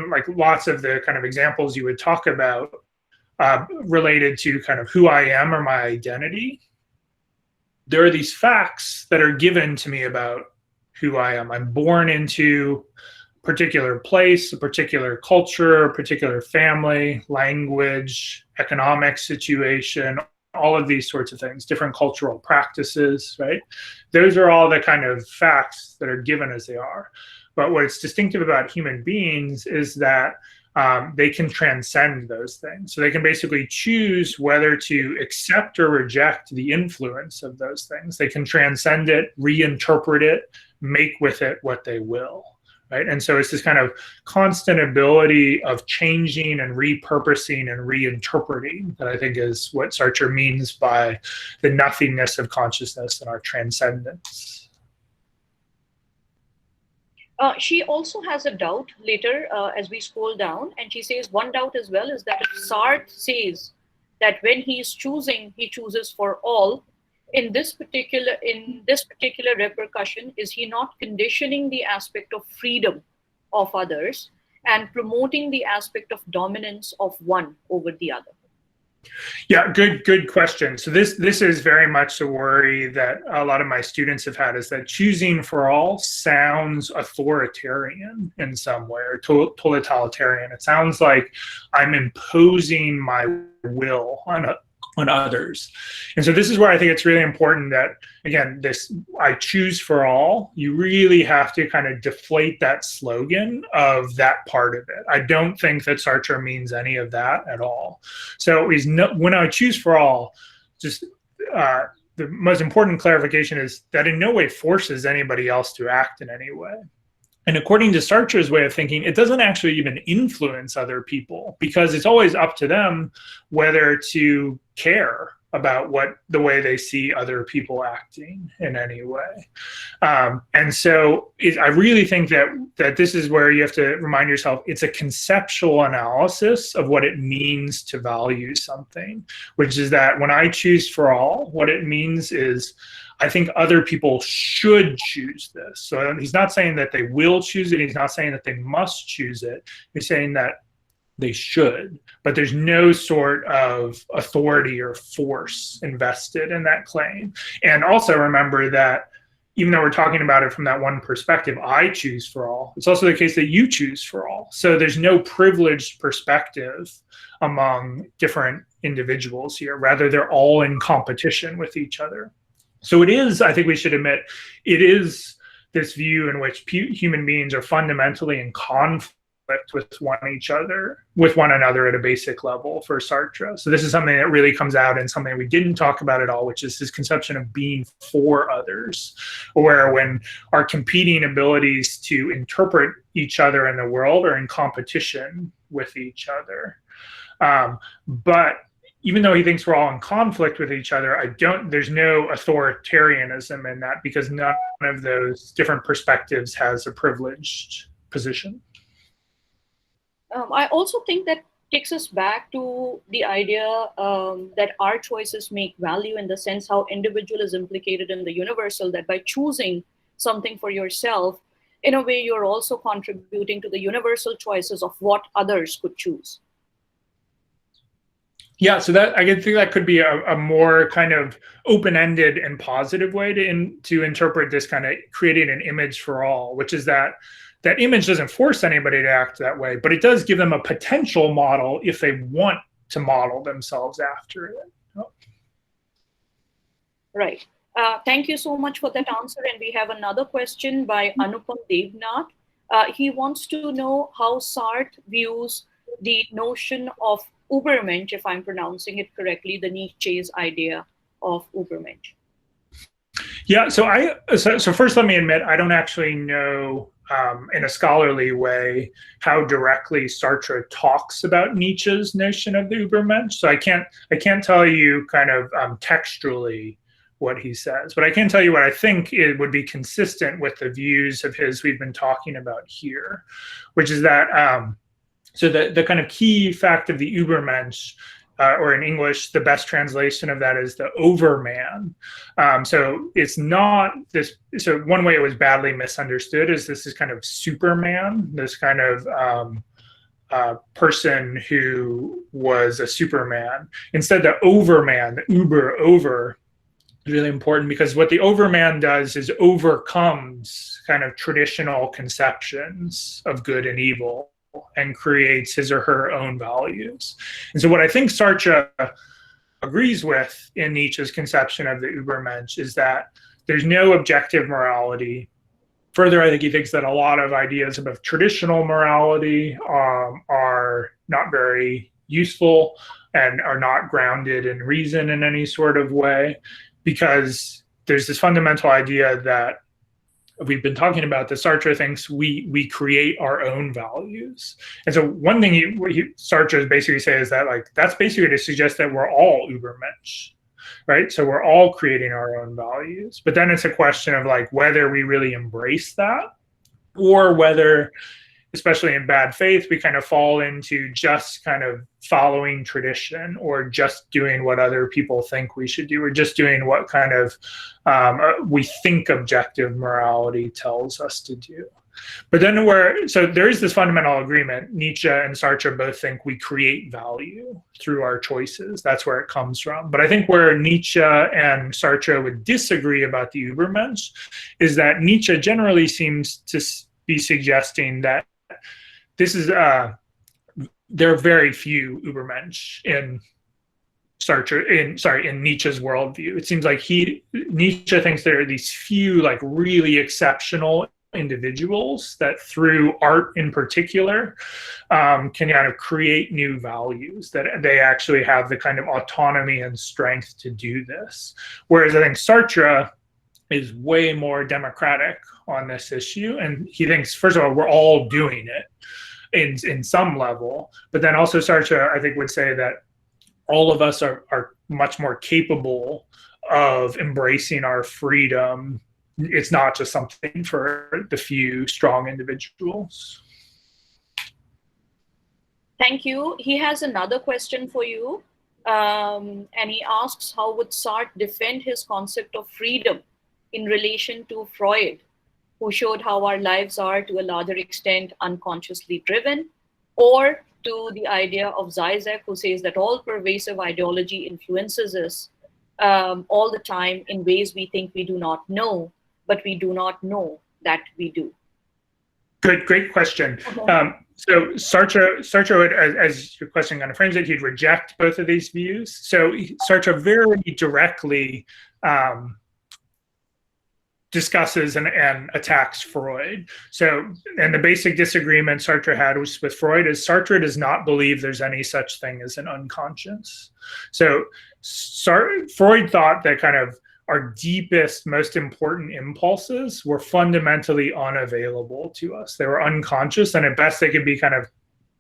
like lots of the kind of examples you would talk about related to kind of who I am or my identity, there are these facts that are given to me about who I am. I'm born into a particular place, a particular culture, a particular family, language, economic situation, all of these sorts of things, different cultural practices, right? Those are all the kind of facts that are given as they are. But what's distinctive about human beings is that they can transcend those things. So they can basically choose whether to accept or reject the influence of those things. They can transcend it, reinterpret it, make with it what they will, right? And so it's this kind of constant ability of changing and repurposing and reinterpreting that I think is what Sartre means by the nothingness of consciousness and our transcendence. She also has a doubt later as we scroll down, and she says one doubt as well is that if Sartre says that when he is choosing, he chooses for all, in this particular repercussion, is he not conditioning the aspect of freedom of others and promoting the aspect of dominance of one over the other? Yeah, good question. So this is very much a worry that a lot of my students have had, is that choosing for all sounds authoritarian in some way, or totalitarian. It sounds like I'm imposing my will on others. And so this is where I think it's really important that, again, this I choose for all, you really have to kind of deflate that slogan of that part of it. I don't think that Sartre means any of that at all. So when I choose for all, just the most important clarification is that in no way forces anybody else to act in any way. And according to Sartre's way of thinking, it doesn't actually even influence other people, because it's always up to them whether to care about the way they see other people acting in any way. And so I really think that this is where you have to remind yourself, it's a conceptual analysis of what it means to value something, which is that when I choose for all, what it means is I think other people should choose this. So he's not saying that they will choose it. He's not saying that they must choose it. He's saying that they should, but there's no sort of authority or force invested in that claim. And also remember that even though we're talking about it from that one perspective, I choose for all, it's also the case that you choose for all. So there's no privileged perspective among different individuals here. Rather, they're all in competition with each other. So it is, I think we should admit, it is this view in which human beings are fundamentally in conflict with one another at a basic level for Sartre. So this is something that really comes out in something we didn't talk about at all, which is his conception of being for others, where when our competing abilities to interpret each other in the world are in competition with each other. But even though he thinks we're all in conflict with each other, there's no authoritarianism in that, because none of those different perspectives has a privileged position. I also think that takes us back to the idea that our choices make value, in the sense how individual is implicated in the universal, that by choosing something for yourself, in a way, you're also contributing to the universal choices of what others could choose. Yeah, so that I think that could be a more kind of open-ended and positive way to interpret this, kind of creating an image for all, which is that image doesn't force anybody to act that way, but it does give them a potential model if they want to model themselves after it. Oh. Right. Thank you so much for that answer. And we have another question by Anupam Devnath. He wants to know how Sartre views the notion of Übermensch, if I'm pronouncing it correctly, the Nietzsche's idea of Übermensch. Yeah, so first let me admit, I don't actually know in a scholarly way how directly Sartre talks about Nietzsche's notion of the Übermensch. So I can't tell you kind of textually what he says, but I can tell you what I think it would be consistent with the views of his we've been talking about here, which is that so the kind of key fact of the Übermensch, or in English, the best translation of that is the overman. So it's not this. So one way it was badly misunderstood is this is kind of Superman, this kind of person who was a Superman. Instead, the overman, the over, is really important, because what the overman does is overcomes kind of traditional conceptions of good and evil and creates his or her own values. And so what I think Sartre agrees with in Nietzsche's conception of the Übermensch is that there's no objective morality. Further, I think he thinks that a lot of ideas about traditional morality are not very useful and are not grounded in reason in any sort of way, because there's this fundamental idea that we've been talking about, that Sartre thinks we create our own values. And so one thing Sartre is basically saying is that, like, that's basically to suggest that we're all Übermensch, right? So we're all creating our own values. But then it's a question of like whether we really embrace that, or whether, especially in bad faith, we kind of fall into just kind of following tradition, or just doing what other people think we should do, or just doing what kind of we think objective morality tells us to do. But then so there is this fundamental agreement. Nietzsche and Sartre both think we create value through our choices. That's where it comes from. But I think where Nietzsche and Sartre would disagree about the Übermensch is that Nietzsche generally seems to be suggesting that this is there are very few Übermensch in Nietzsche's worldview. It seems like Nietzsche thinks there are these few like really exceptional individuals that through art in particular can kind of create new values, that they actually have the kind of autonomy and strength to do this. Whereas I think Sartre is way more democratic on this issue, and he thinks, first of all, we're all doing it in some level, but then also Sartre, I think, would say that all of us are much more capable of embracing our freedom. It's not just something for the few strong individuals. Thank you. He has another question for you, and he asks, how would Sartre defend his concept of freedom in relation to Freud, who showed how our lives are to a larger extent unconsciously driven, or to the idea of Zizek, who says that all pervasive ideology influences us all the time in ways we think we do not know, but we do not know that we do. Good, great question. So Sartre would, as your question kind of frames it, he'd reject both of these views. So Sartre very directly discusses and attacks Freud. So, and the basic disagreement Sartre had with Freud is Sartre does not believe there's any such thing as an unconscious. So Freud thought that kind of our deepest, most important impulses were fundamentally unavailable to us. They were unconscious, and at best they could be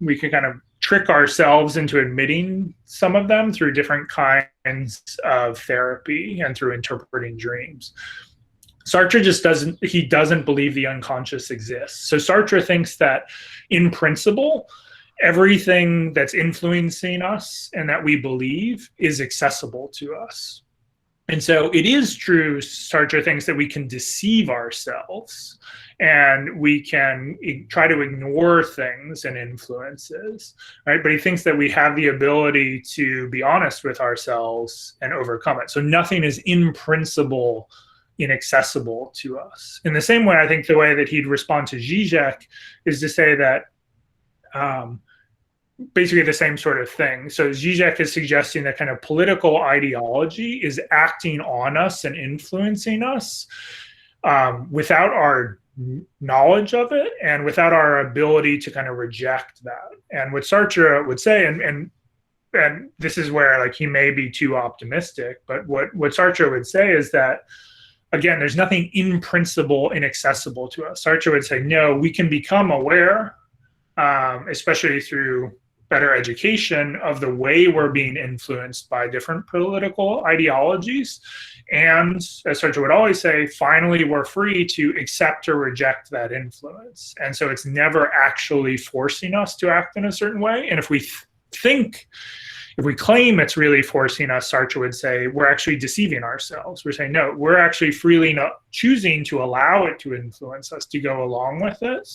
we could kind of trick ourselves into admitting some of them through different kinds of therapy and through interpreting dreams. Sartre just doesn't believe the unconscious exists. So Sartre thinks that in principle, everything that's influencing us and that we believe is accessible to us. And so it is true, Sartre thinks, that we can deceive ourselves and we can try to ignore things and influences, right? But he thinks that we have the ability to be honest with ourselves and overcome it. So nothing is in principle inaccessible to us. In the same way, I think the way that he'd respond to Zizek is to say that basically the same sort of thing. So Zizek is suggesting that kind of political ideology is acting on us and influencing us without our knowledge of it and without our ability to kind of reject that. And what Sartre would say, and this is where like he may be too optimistic, but what Sartre would say is that, again, there's nothing in principle inaccessible to us. Sartre would say, no, we can become aware, especially through better education, of the way we're being influenced by different political ideologies. And as Sartre would always say, finally, we're free to accept or reject that influence. And so it's never actually forcing us to act in a certain way. And if we claim it's really forcing us, Sartre would say, we're actually deceiving ourselves. We're saying, no, we're actually freely not choosing to allow it to influence us, to go along with it,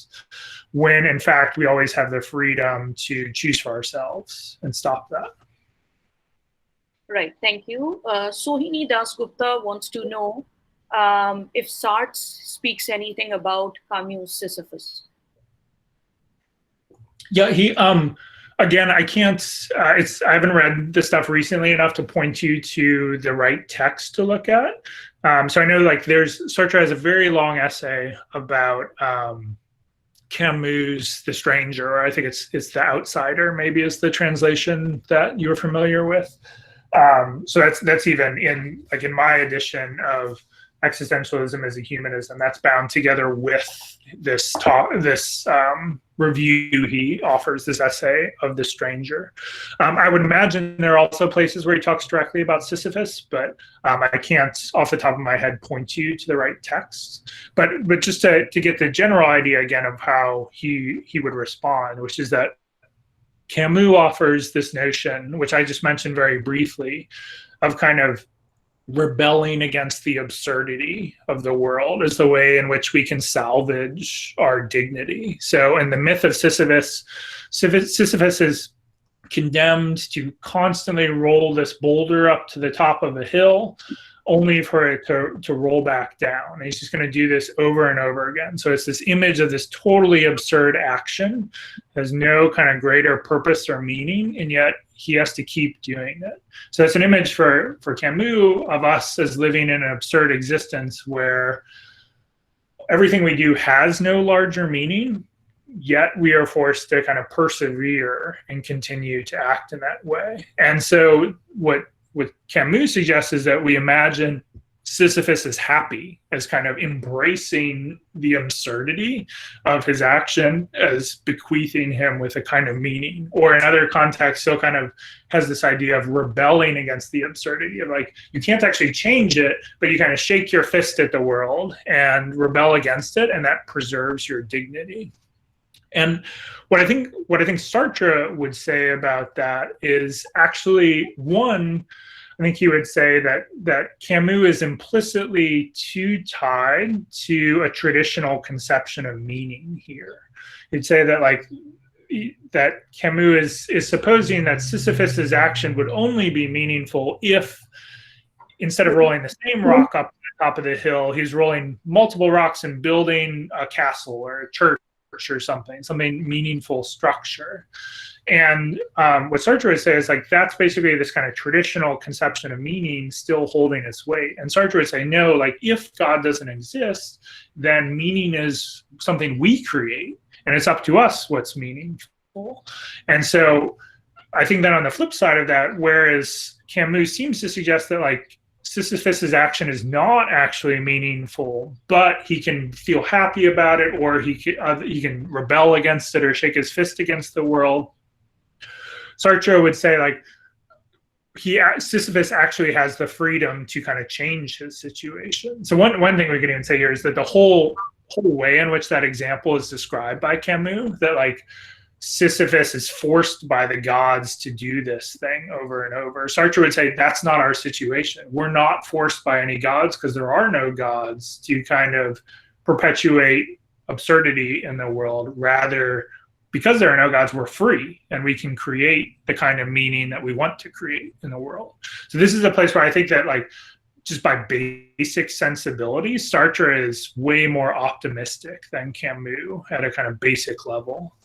when in fact we always have the freedom to choose for ourselves and stop that. Right, thank you. Sohini Dasgupta wants to know if Sartre speaks anything about Camus' Sisyphus. Yeah, he again, I can't. I haven't read the stuff recently enough to point you to the right text to look at. So I know, like, Sartre has a very long essay about Camus' The Stranger, or I think it's The Outsider, maybe is the translation that you're familiar with. So that's even in my edition of Existentialism as a Humanism, that's bound together with this review he offers, this essay of The Stranger. I would imagine there are also places where he talks directly about Sisyphus, but I can't off the top of my head point you to the right text. But just to get the general idea again of how he would respond, which is that Camus offers this notion, which I just mentioned very briefly, of kind of rebelling against the absurdity of the world as the way in which we can salvage our dignity. So in the myth of Sisyphus is condemned to constantly roll this boulder up to the top of a hill, only for it to roll back down. And he's just going to do this over and over again. So it's this image of this totally absurd action, has no kind of greater purpose or meaning, and yet he has to keep doing it. So it's an image for Camus of us as living in an absurd existence where everything we do has no larger meaning, yet we are forced to kind of persevere and continue to act in that way. And so what Camus suggests is that we imagine Sisyphus as happy, as kind of embracing the absurdity of his action, as bequeathing him with a kind of meaning. Or in other contexts, still kind of has this idea of rebelling against the absurdity of, like, you can't actually change it, but you kind of shake your fist at the world and rebel against it, and that preserves your dignity. And what I think Sartre would say about that is actually, one, I think he would say that Camus is implicitly too tied to a traditional conception of meaning here. He'd say that that Camus is supposing that Sisyphus's action would only be meaningful if, instead of rolling the same rock up to the top of the hill, he's rolling multiple rocks and building a castle or a church or something meaningful structure. And what Sartre would say is like, that's basically this kind of traditional conception of meaning still holding its weight. And Sartre would say, no, like if God doesn't exist, then meaning is something we create, and it's up to us what's meaningful. And so I think that on the flip side of that, whereas Camus seems to suggest that like Sisyphus's action is not actually meaningful, but he can feel happy about it, or he can rebel against it or shake his fist against the world. Sartre would say like Sisyphus actually has the freedom to kind of change his situation. So one thing we can even say here is that the whole way in which that example is described by Camus, that like Sisyphus is forced by the gods to do this thing over and over. Sartre would say that's not our situation. We're not forced by any gods because there are no gods to kind of perpetuate absurdity in the world. Rather, because there are no gods, we're free and we can create the kind of meaning that we want to create in the world. So this is a place where I think that like just by basic sensibility, Sartre is way more optimistic than Camus at a kind of basic level.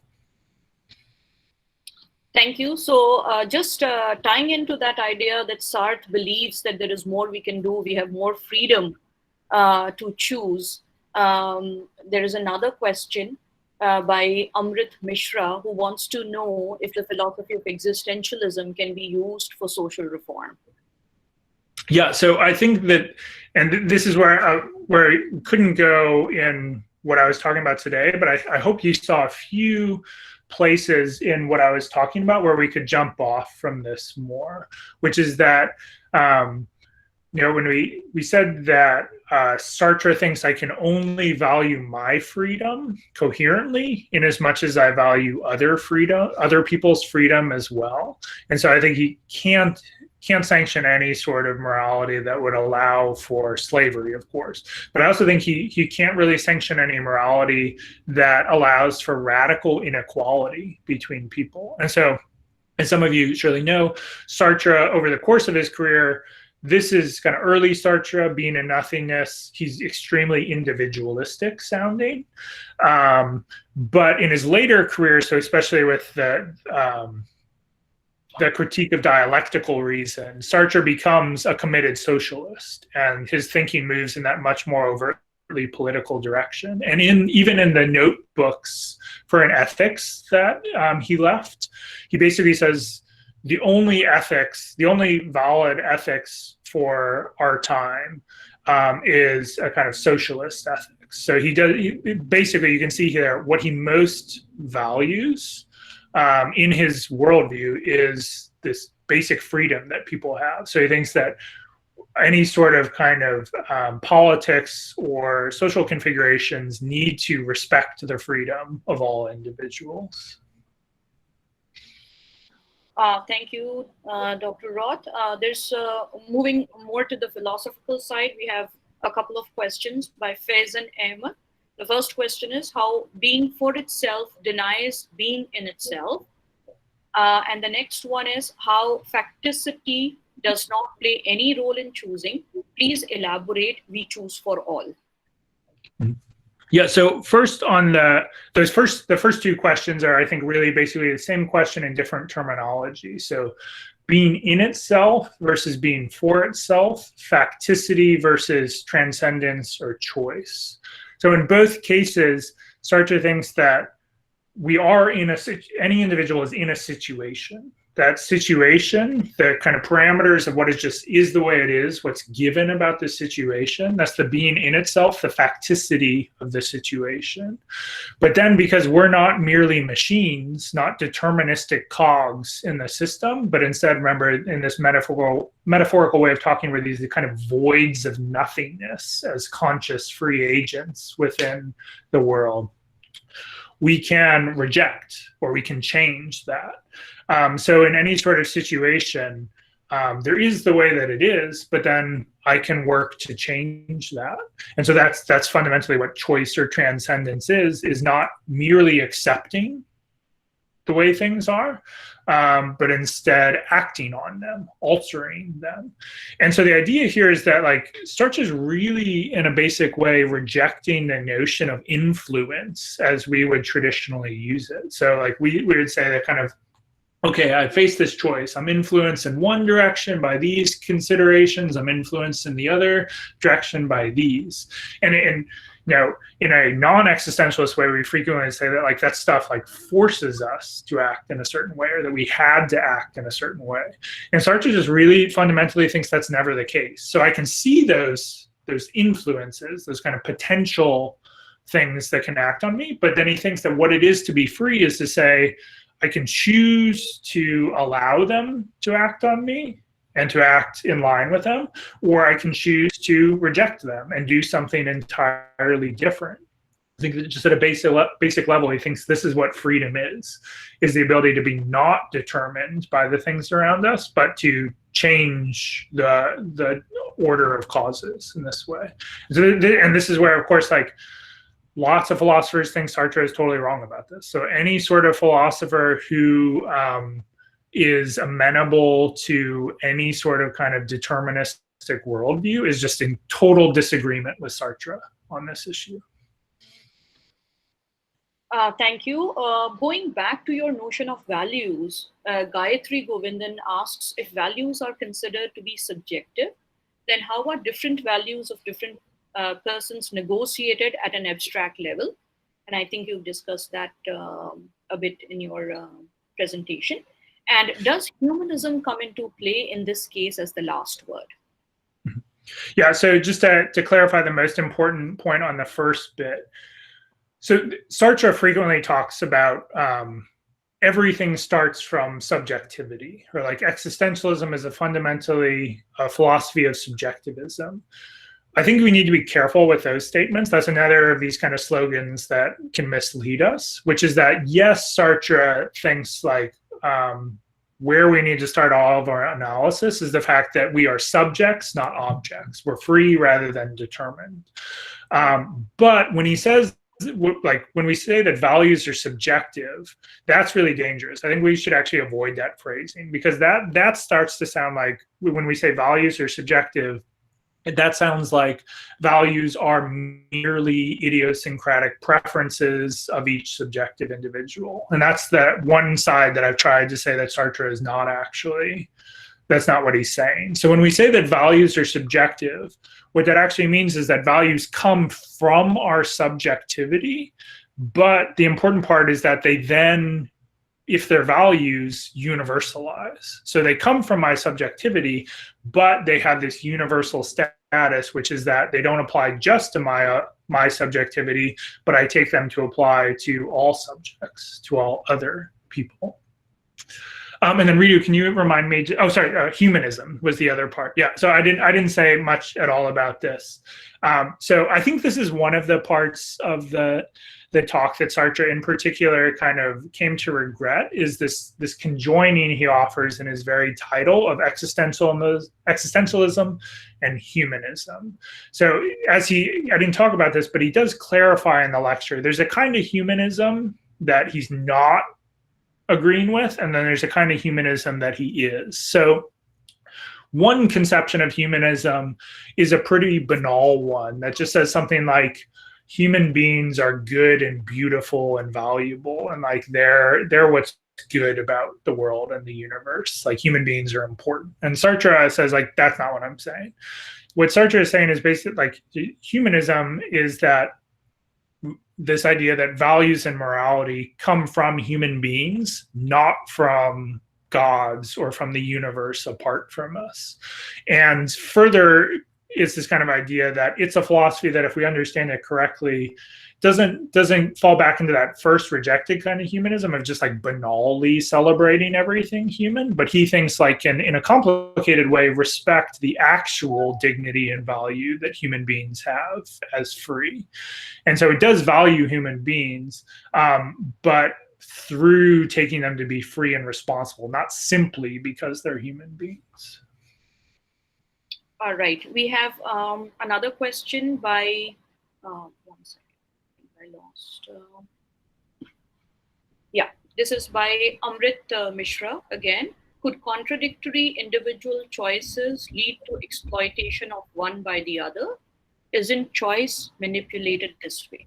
Thank you. So just tying into that idea that Sartre believes that there is more we can do, we have more freedom to choose. There is another question by Amrit Mishra, who wants to know if the philosophy of existentialism can be used for social reform. Yeah, so I think that, and this is where I couldn't go in what I was talking about today, but I hope you saw a few places in what I was talking about where we could jump off from this more, which is that, when we said that Sartre thinks I can only value my freedom coherently in as much as I value other people's freedom as well. And so I think he can't sanction any sort of morality that would allow for slavery, of course. But I also think he can't really sanction any morality that allows for radical inequality between people. And so, as some of you surely know, Sartre, over the course of his career, this is kind of early Sartre, being in nothingness. He's extremely individualistic sounding. But in his later career, so especially with the critique of dialectical reason, Sartre becomes a committed socialist, and his thinking moves in that much more overtly political direction. And even in the notebooks for an ethics that he left, he basically says the only valid ethics for our time is a kind of socialist ethics. So basically, you can see here what he most values in his worldview is this basic freedom that people have. So he thinks that any sort of kind of politics or social configurations need to respect the freedom of all individuals. Thank you, Dr. Roth. There's moving more to the philosophical side. We have a couple of questions by Faizan Ahmed. The first question is how being for itself denies being in itself. And the next one is how facticity does not play any role in choosing. Please elaborate. We choose for all. Yeah, so first on the first two questions are, I think, really basically the same question in different terminology. So being in itself versus being for itself, facticity versus transcendence or choice. So in both cases, Sartre thinks that any individual is in a situation. That situation, the kind of parameters of what is the way it is, what's given about the situation, that's the being in itself, the facticity of the situation. But then because we're not merely machines, not deterministic cogs in the system, but instead, remember, in this metaphorical way of talking, where these kind of voids of nothingness as conscious free agents within the world, we can reject or we can change that. So in any sort of situation, there is the way that it is, but then I can work to change that. And so that's fundamentally what choice or transcendence is not merely accepting the way things are, but instead acting on them, altering them. And so the idea here is that like Sartre is really, in a basic way, rejecting the notion of influence as we would traditionally use it. So like we would say that kind of, okay, I face this choice. I'm influenced in one direction by these considerations. I'm influenced in the other direction by these. And you know, in a non-existentialist way, we frequently say that like that stuff like forces us to act in a certain way, or that we had to act in a certain way. And Sartre just really fundamentally thinks that's never the case. So I can see those influences, those kind of potential things that can act on me, but then he thinks that what it is to be free is to say, I can choose to allow them to act on me and to act in line with them, or I can choose to reject them and do something entirely different. I think that just at a basic level, he thinks this is what freedom is the ability to be not determined by the things around us, but to change the order of causes in this way. And this is where, of course, like, lots of philosophers think Sartre is totally wrong about this. So any sort of philosopher who is amenable to any sort of kind of deterministic worldview is just in total disagreement with Sartre on this issue. Thank you. Going back to your notion of values, Gayatri Govindan asks, if values are considered to be subjective, then how are different values of different persons negotiated at an abstract level? And I think you've discussed that a bit in your presentation. And does humanism come into play in this case as the last word? Yeah, so just to clarify the most important point on the first bit. So Sartre frequently talks about everything starts from subjectivity, or like existentialism is fundamentally a philosophy of subjectivism. I think we need to be careful with those statements. That's another of these kind of slogans that can mislead us, which is that, yes, Sartre thinks like where we need to start all of our analysis is the fact that we are subjects, not objects. We're free rather than determined. But when he says, like when we say that values are subjective, that's really dangerous. I think we should actually avoid that phrasing, because that starts to sound like, when we say values are subjective, that sounds like values are merely idiosyncratic preferences of each subjective individual. And that's that one side that I've tried to say that Sartre is not actually, that's not what he's saying. So when we say that values are subjective, what that actually means is that values come from our subjectivity, but the important part is that they then, if they're values, universalize. So they come from my subjectivity, but they have this universal status, which is that they don't apply just to my subjectivity, but I take them to apply to all subjects, to all other people. And then Ritu, can you remind me? Oh, sorry, humanism was the other part. Yeah, so I didn't say much at all about this. So I think this is one of the parts of the talk that Sartre in particular kind of came to regret, is this conjoining he offers in his very title of existentialism and humanism. So I didn't talk about this, but he does clarify in the lecture, there's a kind of humanism that he's not agreeing with, and then there's a kind of humanism that he is. So one conception of humanism is a pretty banal one that just says something like, human beings are good and beautiful and valuable, and like they're what's good about the world and the universe. Like human beings are important. And Sartre says like, that's not what I'm saying. What Sartre is saying is basically like humanism is that this idea that values and morality come from human beings, not from gods or from the universe apart from us. And further, it's this kind of idea that it's a philosophy that, if we understand it correctly, doesn't fall back into that first rejected kind of humanism of just like banally celebrating everything human, but he thinks like in a complicated way respect the actual dignity and value that human beings have as free. And so it does value human beings, but through taking them to be free and responsible, not simply because they're human beings. All right, we have another question by, one second, I lost. Yeah, This is by Amrit Mishra again. Could contradictory individual choices lead to exploitation of one by the other? Isn't choice manipulated this way?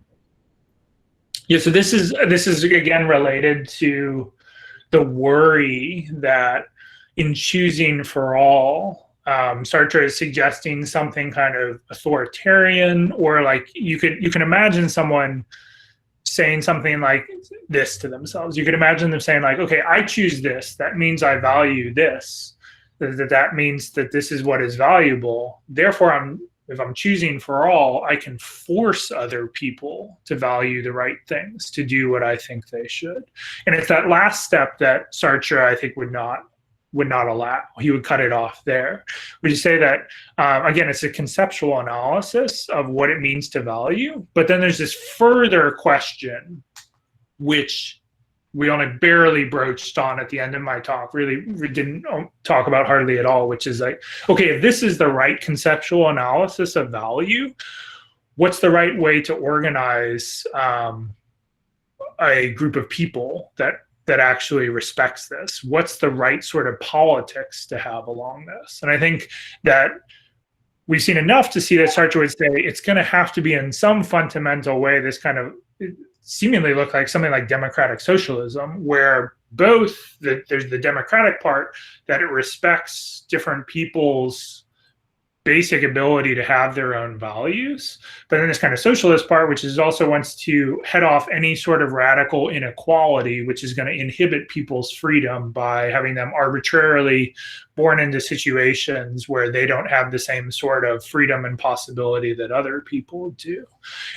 Yeah, so this is again related to the worry that in choosing for all, Sartre is suggesting something kind of authoritarian, or like you can imagine someone saying something like this to themselves. You could imagine them saying like, okay, I choose this. That means I value this. That means that this is what is valuable. Therefore, if I'm choosing for all, I can force other people to value the right things, to do what I think they should. And it's that last step that Sartre, I think, would not allow. He would cut it off there. Would you say that, again, it's a conceptual analysis of what it means to value, but then there's this further question, which we only barely broached on at the end of my talk, really we didn't talk about hardly at all, which is like, okay, if this is the right conceptual analysis of value, what's the right way to organize a group of people that actually respects this? What's the right sort of politics to have along this? And I think that we've seen enough to see that Sartre would say it's going to have to be in some fundamental way this kind of seemingly look like something like democratic socialism, where both there's the democratic part that it respects different people's basic ability to have their own values, but then this kind of socialist part, which is also wants to head off any sort of radical inequality, which is going to inhibit people's freedom by having them arbitrarily born into situations where they don't have the same sort of freedom and possibility that other people do.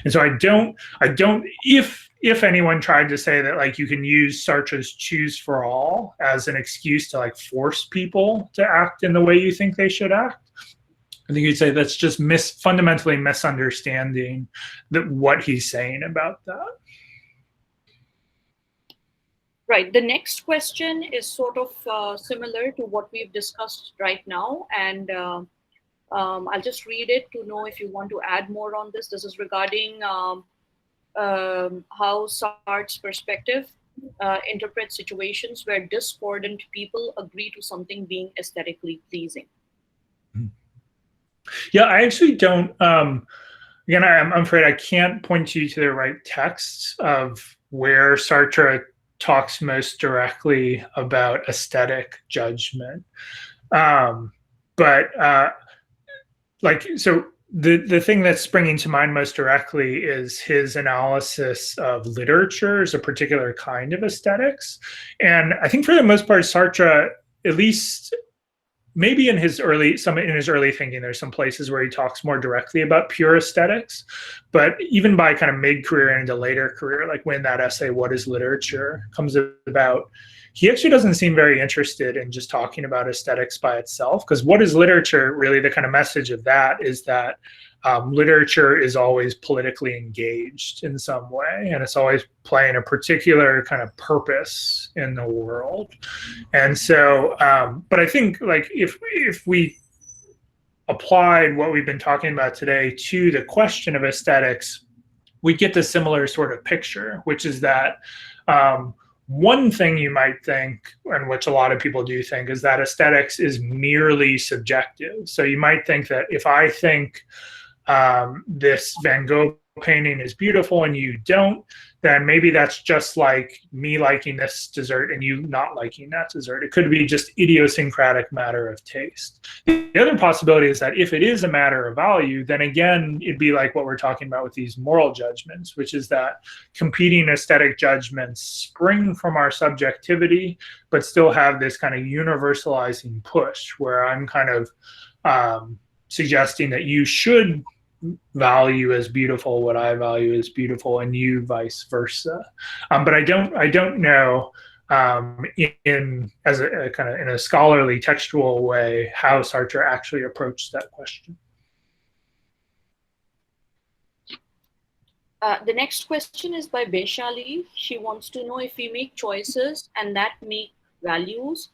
And so I don't, if anyone tried to say that like you can use Sartre's choose for all as an excuse to like force people to act in the way you think they should act, I think you'd say that's just fundamentally misunderstanding what he's saying about that. Right. The next question is sort of similar to what we've discussed right now. And I'll just read it to know if you want to add more on this. This is regarding how Sartre's perspective interprets situations where discordant people agree to something being aesthetically pleasing. Yeah, I actually don't. Again, I'm afraid I can't point you to the right texts of where Sartre talks most directly about aesthetic judgment. But so the thing that's springing to mind most directly is his analysis of literature as a particular kind of aesthetics. And I think for the most part, Sartre, at least maybe in his early thinking, there's some places where he talks more directly about pure aesthetics, but even by kind of mid-career and into later career, like when that essay, What is Literature, comes about, he actually doesn't seem very interested in just talking about aesthetics by itself, because what is literature, really the kind of message of that is that literature is always politically engaged in some way, and it's always playing a particular kind of purpose in the world. And so, but I think like if we applied what we've been talking about today to the question of aesthetics, we get the similar sort of picture, which is that one thing you might think, and which a lot of people do think, is that aesthetics is merely subjective. So you might think that if I think this Van Gogh painting is beautiful and you don't, then maybe that's just like me liking this dessert and you not liking that dessert. It could be just idiosyncratic matter of taste. The other possibility is that if it is a matter of value, then again, it'd be like what we're talking about with these moral judgments, which is that competing aesthetic judgments spring from our subjectivity, but still have this kind of universalizing push where I'm kind of suggesting that you should value as beautiful what I value as beautiful, and you vice versa. But I don't know in a kind of in a scholarly textual way how Sartre actually approached that question. The next question is by Beshali. She wants to know, if we make choices and that make values,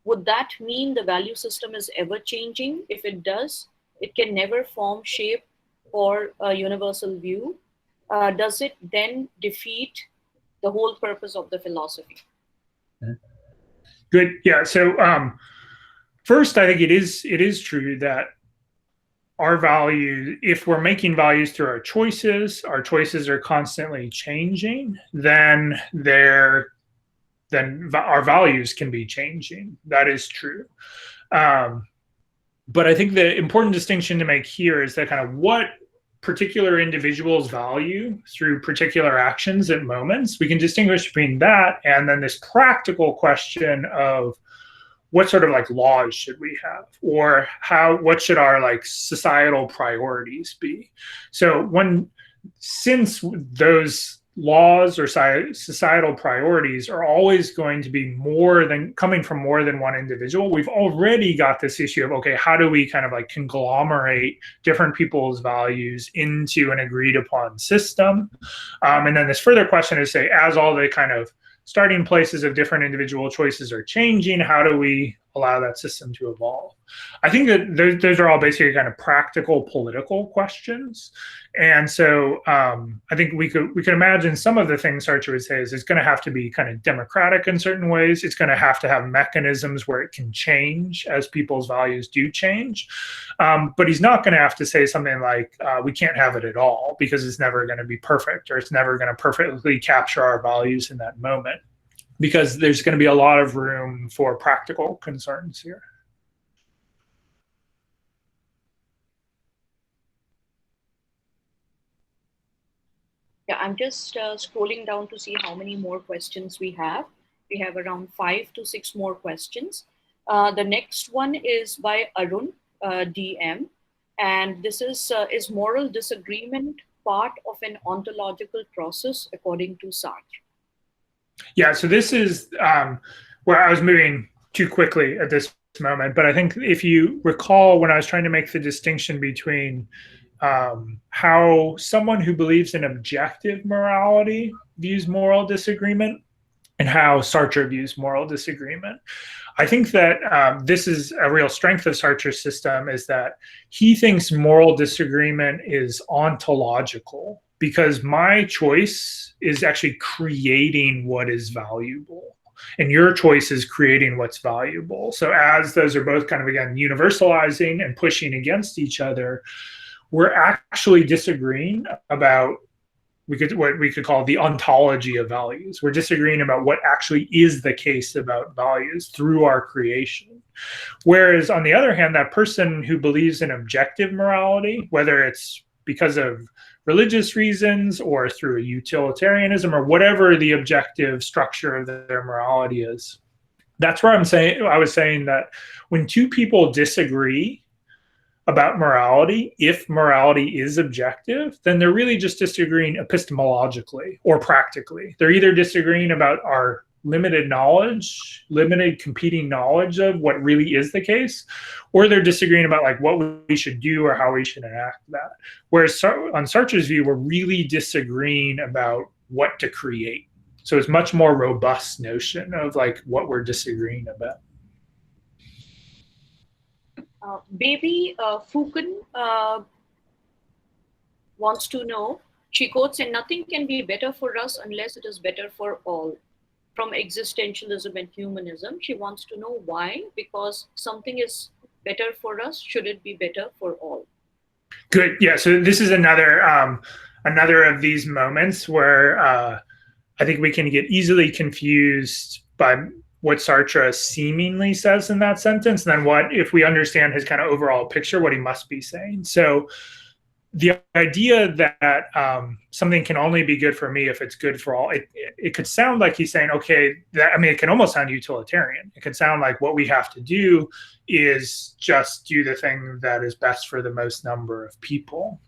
would that mean the value system is ever changing? If it does, it can never form, shape, or a universal view. Does it then defeat the whole purpose of the philosophy? Good. Yeah. So first, I think it is true that our values, if we're making values through our choices are constantly changing, then our values can be changing. That is true. But I think the important distinction to make here is that kind of what particular individuals value through particular actions at moments. We can distinguish between that and then this practical question of what sort of like laws should we have, or what should our like societal priorities be? So since those laws or societal priorities are always going to be coming from more than one individual, we've already got this issue of, okay, how do we kind of like conglomerate different people's values into an agreed upon system? And then this further question is, say, as all the kind of starting places of different individual choices are changing, how do we allow that system to evolve? I think that those are all basically kind of practical political questions. And so I think we could imagine some of the things Sartre would say is it's going to have to be kind of democratic in certain ways. It's going to have mechanisms where it can change as people's values do change. But he's not going to have to say something like, we can't have it at all because it's never going to be perfect, or it's never going to perfectly capture our values in that moment, because there's going to be a lot of room for practical concerns here. Yeah, I'm just scrolling down to see how many more questions we have. We have around 5 to 6 more questions. The next one is by Arun DM, and this is moral disagreement part of an ontological process according to Sartre? Yeah, so this is where I was moving too quickly at this moment, but I think if you recall when I was trying to make the distinction between how someone who believes in objective morality views moral disagreement and how Sartre views moral disagreement, I think that this is a real strength of Sartre's system, is that he thinks moral disagreement is ontological, because my choice is actually creating what is valuable, and your choice is creating what's valuable. So as those are both kind of, again, universalizing and pushing against each other, we're actually disagreeing about what we could call the ontology of values. We're disagreeing about what actually is the case about values through our creation. Whereas on the other hand, that person who believes in objective morality, whether it's because of religious reasons or through utilitarianism or whatever the objective structure of their morality is, that's where I was saying that when two people disagree about morality, if morality is objective, then they're really just disagreeing epistemologically or practically. They're either disagreeing about our limited competing knowledge of what really is the case, or they're disagreeing about like what we should do or how we should enact that. Whereas on Sartre's view, we're really disagreeing about what to create. So it's much more robust notion of like what we're disagreeing about. Baby Fuken wants to know, she quotes, and nothing can be better for us unless it is better for all. From existentialism and humanism, she wants to know why, because something is better for us, should it be better for all? Good. Yeah. So this is another of these moments where I think we can get easily confused by what Sartre seemingly says in that sentence, and then what, if we understand his kind of overall picture, what he must be saying. So the idea that something can only be good for me if it's good for all, it could sound like he's saying, okay, it can almost sound utilitarian. It could sound like what we have to do is just do the thing that is best for the most number of people.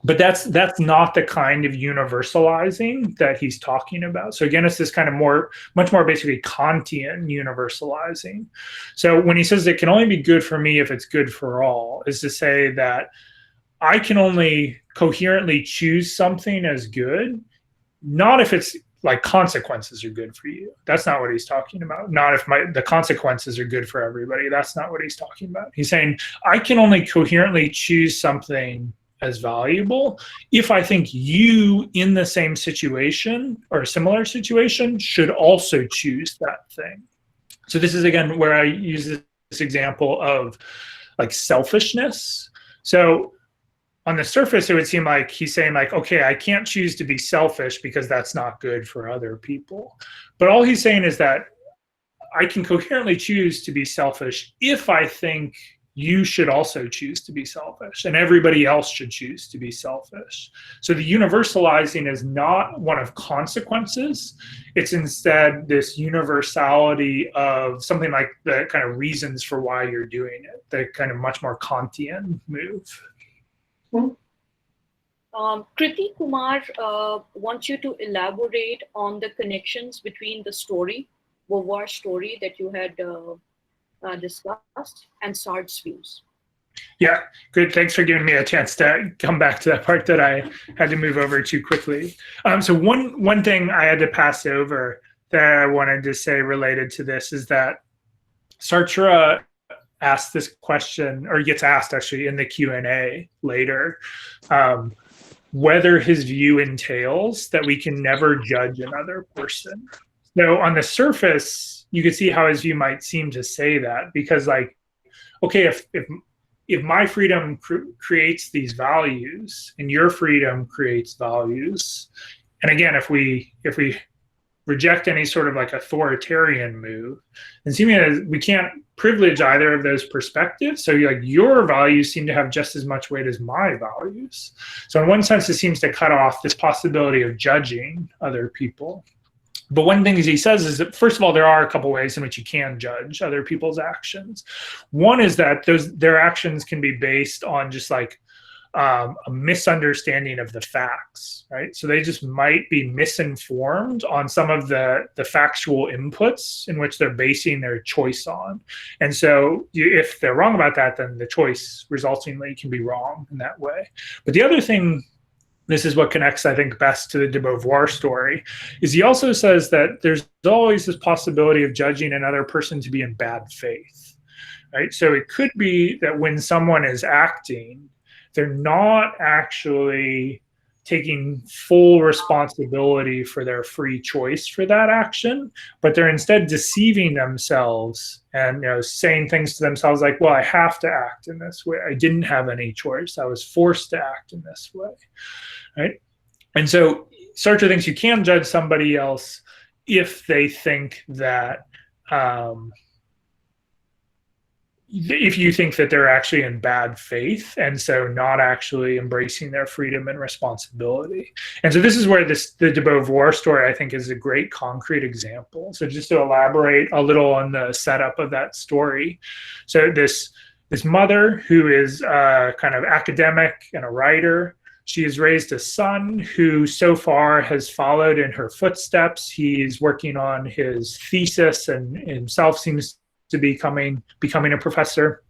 But that's not the kind of universalizing that he's talking about. So again, it's this kind of much more basically Kantian universalizing. So when he says it can only be good for me if it's good for all, is to say that I can only coherently choose something as good, not if it's like consequences are good for you. That's not what he's talking about. Not if the consequences are good for everybody. That's not what he's talking about. He's saying I can only coherently choose something as valuable if I think you in the same situation or a similar situation should also choose that thing. So this is, again, where I use this example of like selfishness. So on the surface, it would seem like he's saying like, okay, I can't choose to be selfish because that's not good for other people. But all he's saying is that I can coherently choose to be selfish if I think you should also choose to be selfish and everybody else should choose to be selfish. So the universalizing is not one of consequences. It's instead this universality of something like the kind of reasons for why you're doing it, the kind of much more Kantian move. Kriti Kumar wants you to elaborate on the connections between the story, Beauvoir story that you had discussed, and Sartre's views. Yeah, good. Thanks for giving me a chance to come back to that part that I had to move over too quickly. So one thing I had to pass over that I wanted to say related to this is that Sartre asked this question, or gets asked actually in the Q&A later, whether his view entails that we can never judge another person. So on the surface, you could see how his view might seem to say that, because like, okay, if my freedom creates these values and your freedom creates values, and again, if we reject any sort of like authoritarian move, then seeming as we can't privilege either of those perspectives. So like your values seem to have just as much weight as my values. So in one sense, it seems to cut off this possibility of judging other people. But one thing he says is that, first of all, there are a couple ways in which you can judge other people's actions. One is that their actions can be based on just like a misunderstanding of the facts, right? So they just might be misinformed on some of the factual inputs in which they're basing their choice on. And so if they're wrong about that, then the choice resultingly can be wrong in that way. But the other thing, this is what connects, I think, best to the de Beauvoir story, is he also says that there's always this possibility of judging another person to be in bad faith, right? So it could be that when someone is acting, they're not actually taking full responsibility for their free choice for that action, but they're instead deceiving themselves and saying things to themselves like, well, I have to act in this way. I didn't have any choice. I was forced to act in this way, right? And so Sartre thinks you can judge somebody else if they think that if you think that they're actually in bad faith and so not actually embracing their freedom and responsibility. And so this is where the de Beauvoir story, I think, is a great concrete example. So just to elaborate a little on the setup of that story. So this mother who is kind of academic and a writer, she has raised a son who so far has followed in her footsteps. He's working on his thesis and himself seems to becoming a professor.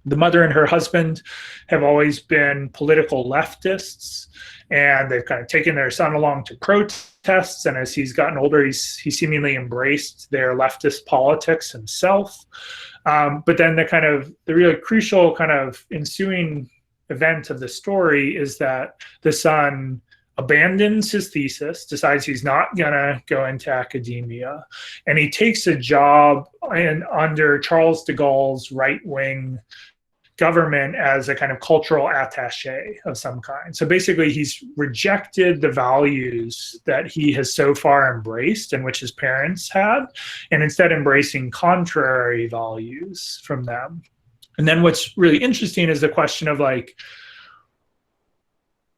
The mother and her husband have always been political leftists, and they've kind of taken their son along to protests. And as he's gotten older, he's seemingly embraced their leftist politics himself. But then the really crucial kind of ensuing event of the story is that the son abandons his thesis, decides he's not gonna go into academia, and he takes a job under Charles de Gaulle's right-wing government as a kind of cultural attaché of some kind. So basically he's rejected the values that he has so far embraced and which his parents had, and instead embracing contrary values from them. And then what's really interesting is the question of like,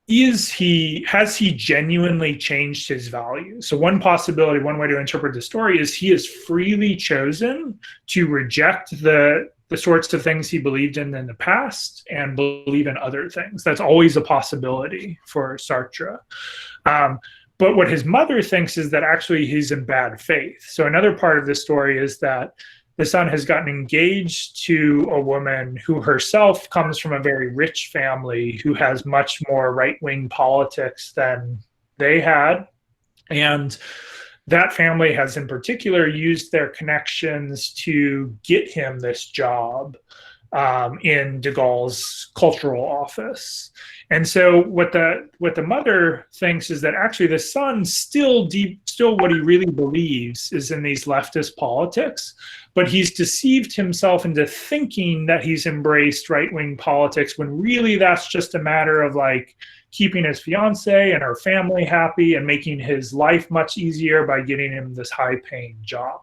has he genuinely changed his values? So one possibility, one way to interpret the story is he has freely chosen to reject the sorts of things he believed in the past and believe in other things. That's always a possibility for Sartre. But what his mother thinks is that actually he's in bad faith. So another part of the story is that the son has gotten engaged to a woman who herself comes from a very rich family who has much more right-wing politics than they had. And that family has in particular used their connections to get him this job in de Gaulle's cultural office. And so what the mother thinks is that actually the son still what he really believes is in these leftist politics, but he's deceived himself into thinking that he's embraced right-wing politics when really that's just a matter of like keeping his fiance and her family happy and making his life much easier by getting him this high-paying job.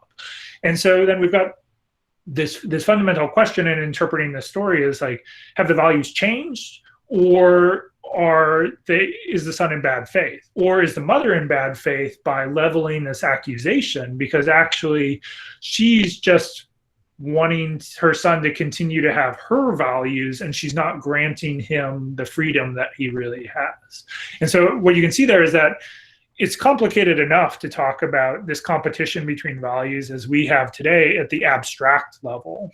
And so then we've got this fundamental question in interpreting the story is like, have the values changed, or is the son in bad faith, or is the mother in bad faith by leveling this accusation because actually she's just wanting her son to continue to have her values and she's not granting him the freedom that he really has. And so what you can see there is that it's complicated enough to talk about this competition between values as we have today at the abstract level,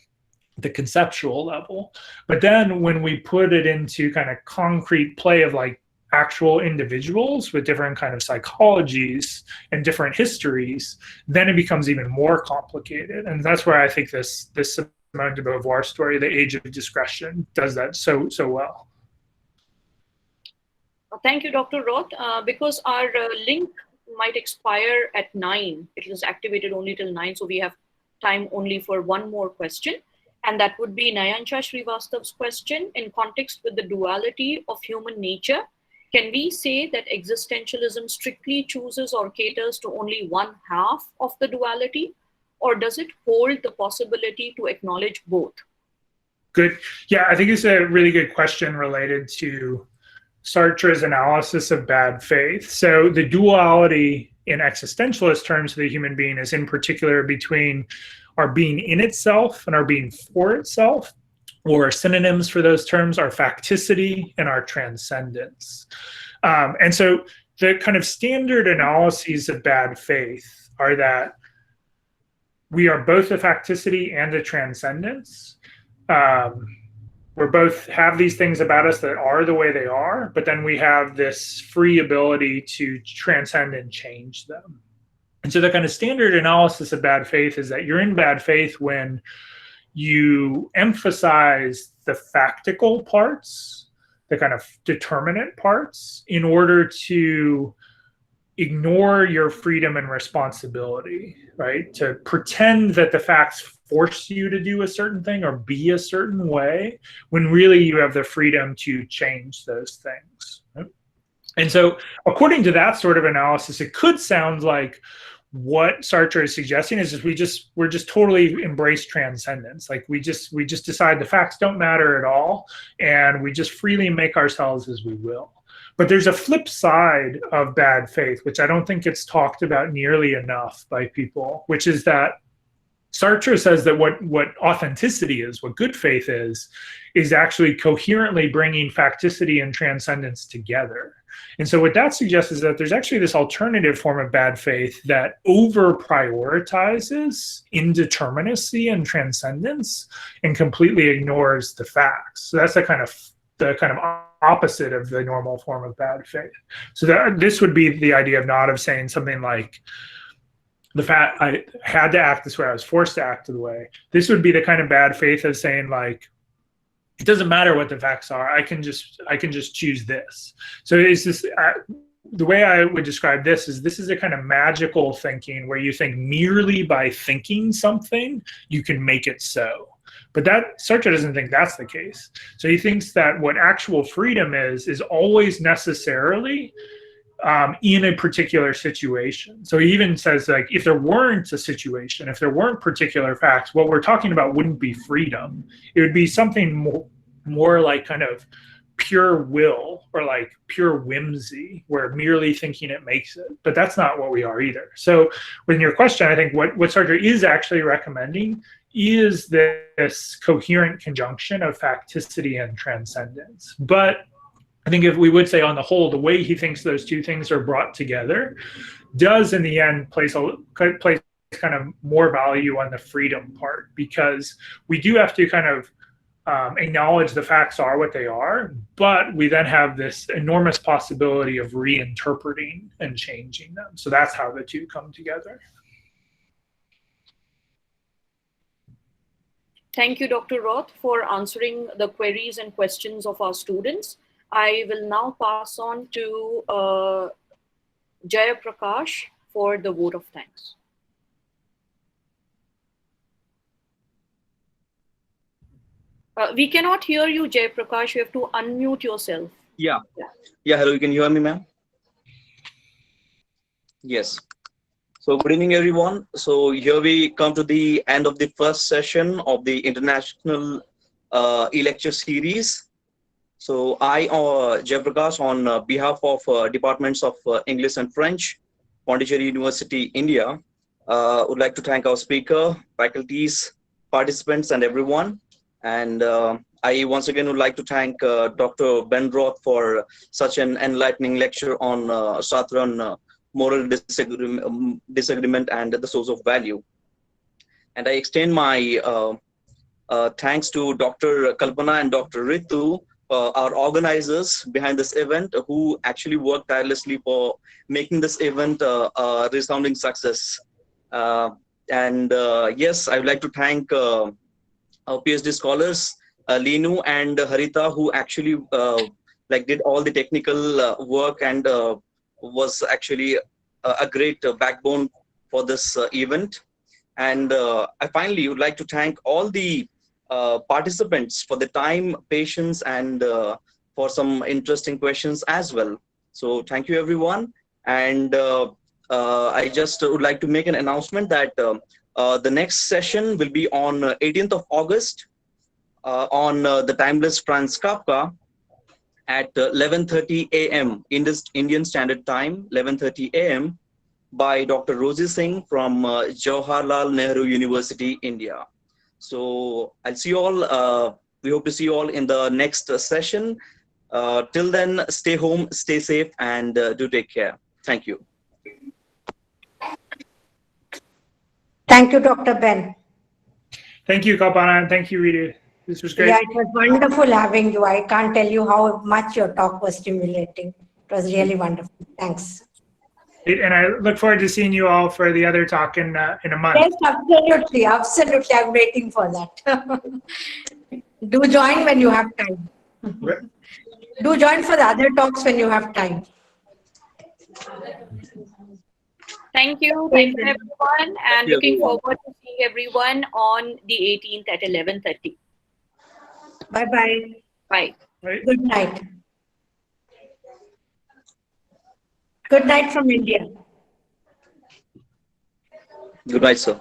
the conceptual level. But then when we put it into kind of concrete play of like actual individuals with different kind of psychologies and different histories, then it becomes even more complicated. And that's where I think this Simone de Beauvoir story, The Age of Discretion, does that so well. Thank you, Dr. Roth. Because our link might expire at 9. It was activated only till 9, so we have time only for one more question. And that would be Nayancha Srivastav's question. In context with the duality of human nature, can we say that existentialism strictly chooses or caters to only one half of the duality? Or does it hold the possibility to acknowledge both? Good. Yeah, I think it's a really good question related to Sartre's analysis of bad faith. So the duality in existentialist terms of the human being is in particular between our being in itself and our being for itself, or synonyms for those terms are facticity and our transcendence. And so the kind of standard analyses of bad faith are that we are both a facticity and a transcendence. We both have these things about us that are the way they are, but then we have this free ability to transcend and change them. And so the kind of standard analysis of bad faith is that you're in bad faith when you emphasize the factical parts, the kind of determinate parts, in order to ignore your freedom and responsibility, right? To pretend that the facts force you to do a certain thing or be a certain way, when really you have the freedom to change those things. Right? And so according to that sort of analysis, it could sound like what Sartre is suggesting is we're just totally embrace transcendence. Like we just decide the facts don't matter at all, and we just freely make ourselves as we will. But there's a flip side of bad faith, which I don't think gets talked about nearly enough by people, which is that Sartre says that what authenticity is, what good faith is actually coherently bringing facticity and transcendence together. And so what that suggests is that there's actually this alternative form of bad faith that over prioritizes indeterminacy and transcendence and completely ignores the facts. So that's the kind of opposite of the normal form of bad faith. So this would be the idea of saying something like, the fact I had to act this way, I was forced to act the way. This would be the kind of bad faith of saying like, it doesn't matter what the facts are. I can just choose this. So it's this. The way I would describe this is a kind of magical thinking where you think merely by thinking something you can make it so. But Sartre doesn't think that's the case. So he thinks that what actual freedom is always necessarily in a particular situation. So he even says, like, if there weren't a situation, if there weren't particular facts, what we're talking about wouldn't be freedom. It would be something more like kind of pure will or like pure whimsy, where merely thinking it makes it. But that's not what we are either. So with your question, I think what Sartre is actually recommending is this coherent conjunction of facticity and transcendence. But I think if we would say on the whole, the way he thinks those two things are brought together does in the end place kind of more value on the freedom part, because we do have to kind of acknowledge the facts are what they are, but we then have this enormous possibility of reinterpreting and changing them. So that's how the two come together. Thank you, Dr. Roth, for answering the queries and questions of our students. I will now pass on to Jaya Prakash for the vote of thanks. We cannot hear you, Jay Prakash. You have to unmute yourself. Yeah. Hello, you can hear me, ma'am? Yes. So good evening, everyone. So here we come to the end of the first session of the International e-lecture series. So I, Jay Prakash, on behalf of Departments of English and French, Pondicherry University, India, would like to thank our speaker, faculties, participants, and everyone. And I once again would like to thank Dr. Ben Roth for such an enlightening lecture on Sartre on moral disagreement and the source of value. And I extend my thanks to Dr. Kalpana and Dr. Ritu, our organizers behind this event, who actually worked tirelessly for making this event a resounding success. Yes, I would like to thank our PhD scholars, Linu and Harita, who actually did all the technical work and was actually a great backbone for this event. And I finally would like to thank all the participants for the time, patience, and for some interesting questions as well. So thank you, everyone. And I just would like to make an announcement that the next session will be on 18th of August on the timeless Franz Kafka at 11:30 a.m. Indian Standard Time, 11:30 a.m. by Dr. Rosie Singh from Jawaharlal Nehru University, India. So I'll see you all. We hope to see you all in the next session. Till then, stay home, stay safe, and do take care. Thank you. Thank you, Dr. Ben. Thank you, Kalpana, and thank you, Rita. This was great. Yeah, it was wonderful having you. I can't tell you how much your talk was stimulating. It was really wonderful. Thanks. And I look forward to seeing you all for the other talk in a month. Yes, absolutely. Absolutely. I'm waiting for that. Do join when you have time. Do join for the other talks when you have time. Thank you. Thank you, everyone. And looking forward to seeing everyone on the 18th at 11:30. Bye-bye. Bye. Good night. Good night from India. Good night, sir.